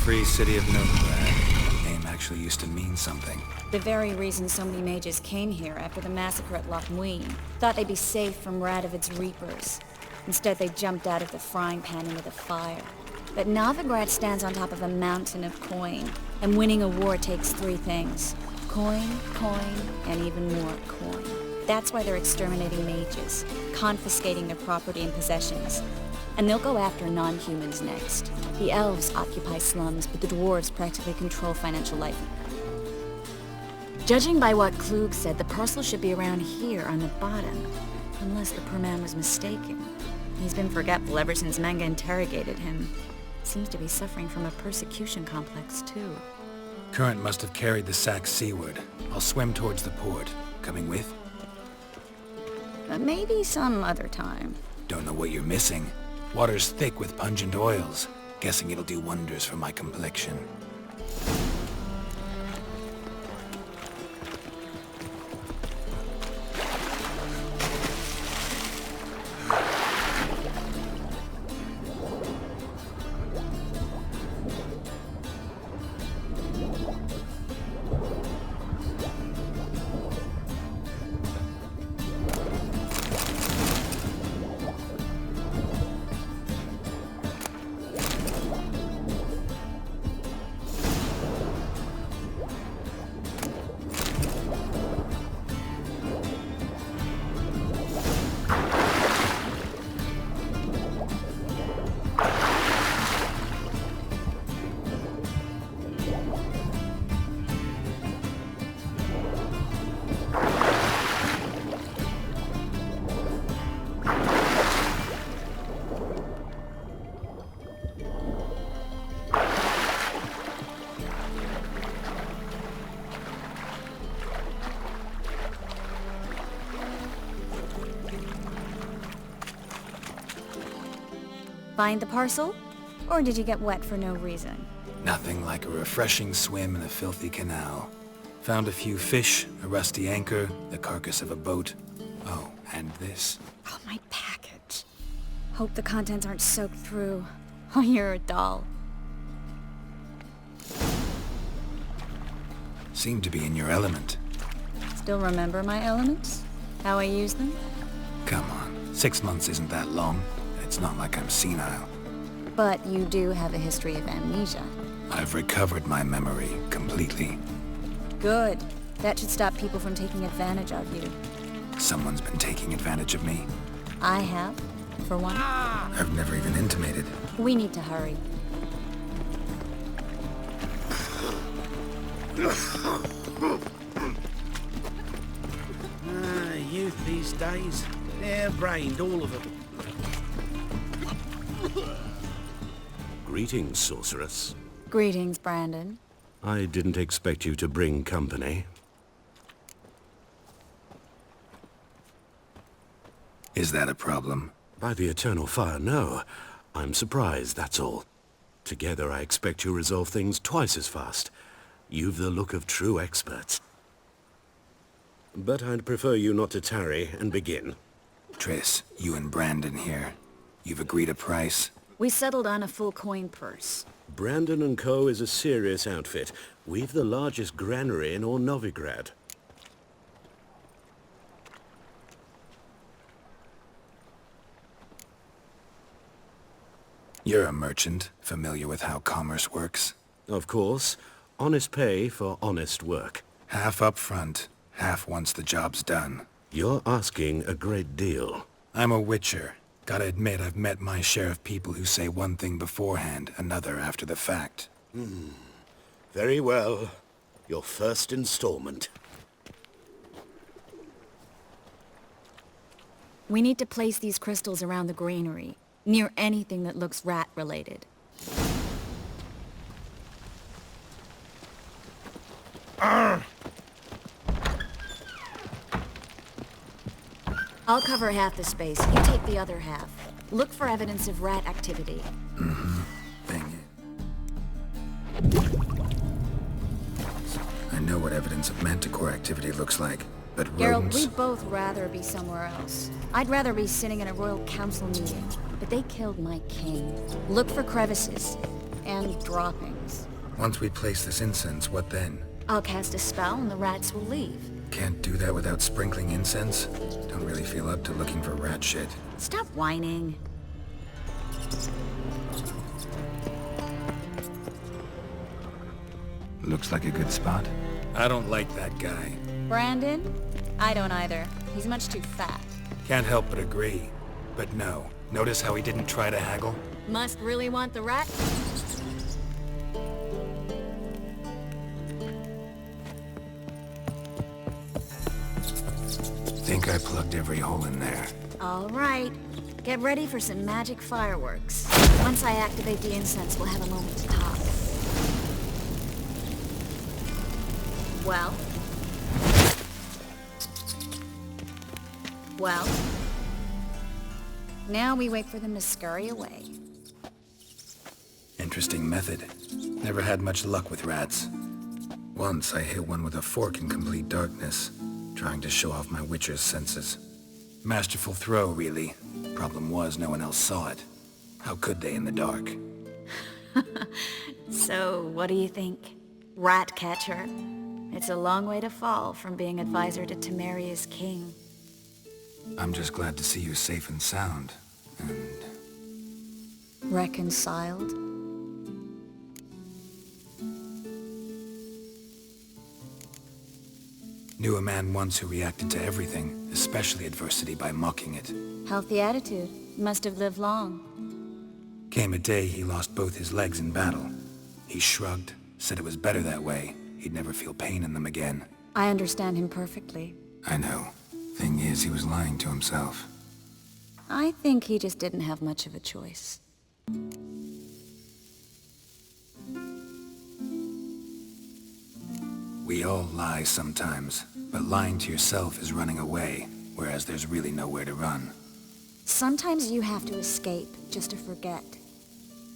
Free City of Novigrad. The name actually used to mean something. The very reason so many mages came here after the massacre at Loch Muin. Thought they'd be safe from Radovid's reapers. Instead, they jumped out of the frying pan into the fire. But Novigrad stands on top of a mountain of coin. And winning a war takes three things. Coin, and even more coin. That's why they're exterminating mages, confiscating their property and possessions. And they'll go after non-humans next. The elves occupy slums, but the dwarves practically control financial life. Judging by what Klug said, the parcel should be around here on the bottom. Unless the poor man was mistaken. He's been forgetful ever since Manga interrogated him. Seems to be suffering from a persecution complex, too. Current must have carried the sack seaward. I'll swim towards the port. Coming with? Maybe some other time. Don't know what you're missing. Water's thick with pungent oils. Guessing it'll do wonders for my complexion. Find the parcel? Or did you get wet for no reason? Nothing like a refreshing swim in a filthy canal. Found a few fish, a rusty anchor, the carcass of a boat. Oh, and this. Oh, my package. Hope the contents aren't soaked through. Oh, you're a doll. Seem to be in your element. Still remember my elements? How I use them? Come on, 6 months isn't that long. It's not like I'm senile. But you do have a history of amnesia. I've recovered my memory completely. Good. That should stop people from taking advantage of you. Someone's been taking advantage of me. I have, for one. I've never even intimated. We need to hurry. Youth these days, they're brained, all of them. Greetings, sorceress. Greetings, Brandon. I didn't expect you to bring company. Is that a problem? By the eternal fire, no. I'm surprised, that's all. Together I expect you resolve things twice as fast. You've the look of true experts. But I'd prefer you not to tarry and begin. Triss, you and Brandon here. You've agreed a price? We settled on a full coin purse. Brandon & Co. is a serious outfit. We've the largest granary in all Novigrad. You're a merchant, familiar with how commerce works? Of course. Honest pay for honest work. Half up front, half once the job's done. You're asking a great deal. I'm a witcher. Gotta admit, I've met my share of people who say one thing beforehand, another after the fact. Very well. Your first installment. We need to place these crystals around the granary, near anything that looks rat-related. I'll cover half the space. You take the other half. Look for evidence of rat activity. Dang it. I know what evidence of manticore activity looks like, but Geralt, rodents... we'd both rather be somewhere else. I'd rather be sitting in a royal council meeting, but they killed my king. Look for crevices and droppings. Once we place this incense, what then? I'll cast a spell and the rats will leave. Can't do that without sprinkling incense? Don't really feel up to looking for rat shit. Stop whining. Looks like a good spot. I don't like that guy. Brandon? I don't either. He's much too fat. Can't help but agree. But no. Notice how he didn't try to haggle? Must really want the rat? Think I plugged every hole in there. All right. Get ready for some magic fireworks. Once I activate the incense, we'll have a moment to talk. Well? Well, now we wait for them to scurry away. Interesting method. Never had much luck with rats. Once I hit one with a fork in complete darkness, trying to show off my witcher's senses. Masterful throw, really. Problem was, no one else saw it. How could they in the dark? So, what do you think? Rat catcher? It's a long way to fall from being advisor to Temeria's king. I'm just glad to see you safe and sound, and... Reconciled? Knew a man once who reacted to everything, especially adversity, by mocking it. Healthy attitude. Must have lived long. Came a day he lost both his legs in battle. He shrugged, said it was better that way. He'd never feel pain in them again. I understand him perfectly. I know. Thing is, he was lying to himself. I think he just didn't have much of a choice. We all lie sometimes, but lying to yourself is running away, whereas there's really nowhere to run. Sometimes you have to escape just to forget.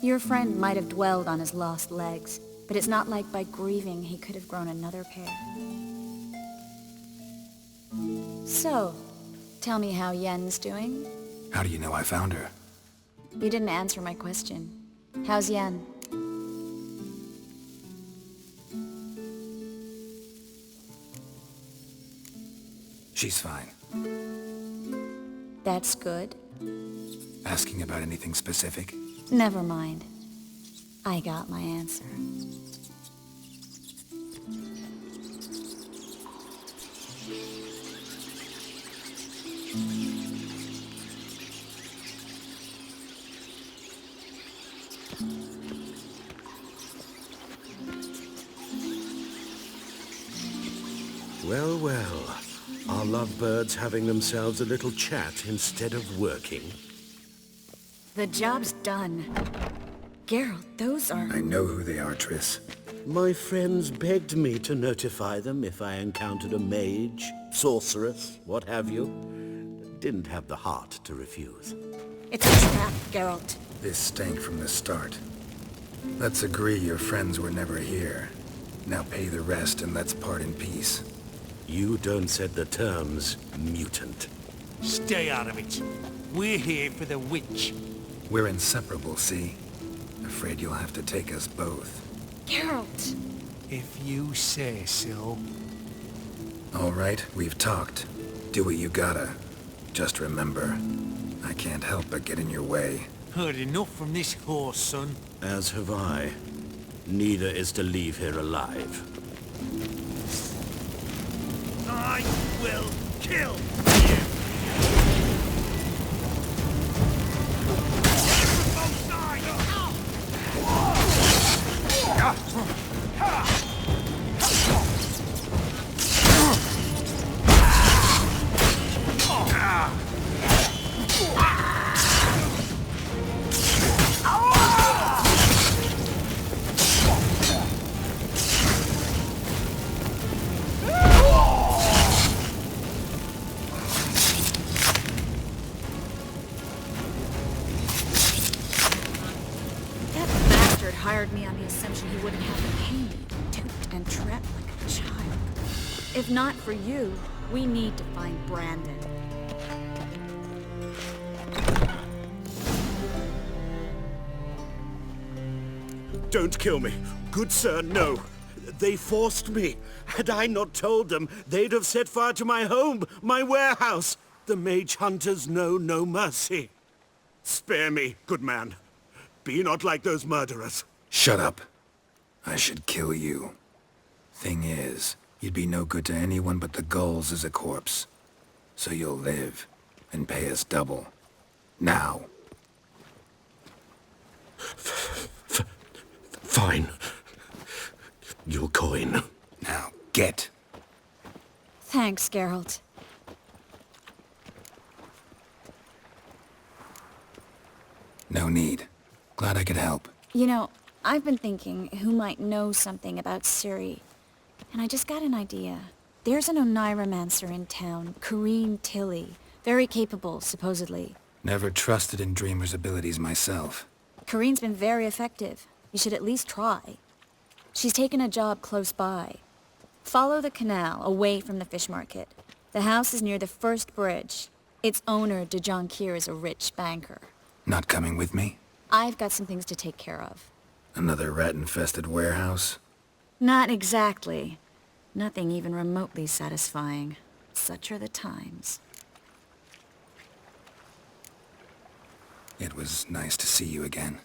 Your friend might have dwelled on his lost legs, but it's not like by grieving he could have grown another pair. So, tell me how Yen's doing? How do you know I found her? You didn't answer my question. How's Yen? She's fine. That's good. Asking about anything specific? Never mind. I got my answer. Well, well. Are lovebirds having themselves a little chat instead of working? The job's done. Geralt, those are... I know who they are, Triss. My friends begged me to notify them if I encountered a mage, sorceress, what have you. Didn't have the heart to refuse. It's a trap, Geralt. This stank from the start. Let's agree your friends were never here. Now pay the rest and let's part in peace. You don't set the terms, mutant. Stay out of it. We're here for the witch. We're inseparable, see? Afraid you'll have to take us both. Geralt! If you say so. All right, we've talked. Do what you gotta. Just remember, I can't help but get in your way. Heard enough from this horse, son. As have I. Neither is to leave here alive. I will kill you! Hired me on the assumption he wouldn't have to pay me to toot and tread like a child. If not for you, we need to find Brandon. Don't kill me. Good sir, no. They forced me. Had I not told them, they'd have set fire to my home, my warehouse. The mage hunters know no mercy. Spare me, good man. Be not like those murderers. Shut up. I should kill you. Thing is, you'd be no good to anyone but the gulls as a corpse. So you'll live, and pay us double. Now. Fine. Your coin. Now, get. Thanks, Geralt. No need. Glad I could help. You know, I've been thinking who might know something about Ciri. And I just got an idea. There's an Oneiromancer in town, Corrine Tilly, Very capable, supposedly. Never trusted in Dreamer's abilities myself. Corinne's been very effective. You should at least try. She's taken a job close by. Follow the canal, away from the fish market. The house is near the first bridge. Its owner, digiarcgamer, is a rich banker. Not coming with me? I've got some things to take care of. Another rat-infested warehouse? Not exactly. Nothing even remotely satisfying. Such are the times. It was nice to see you again.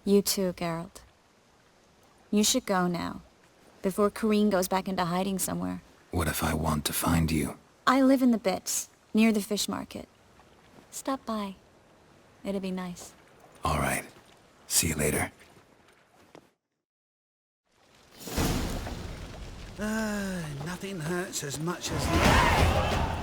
You too, Geralt. You should go now, before Corinne goes back into hiding somewhere. What if I want to find you? I live in the Bits, near the fish market. Stop by. It'd be nice. All right. See you later. Nothing hurts as much as...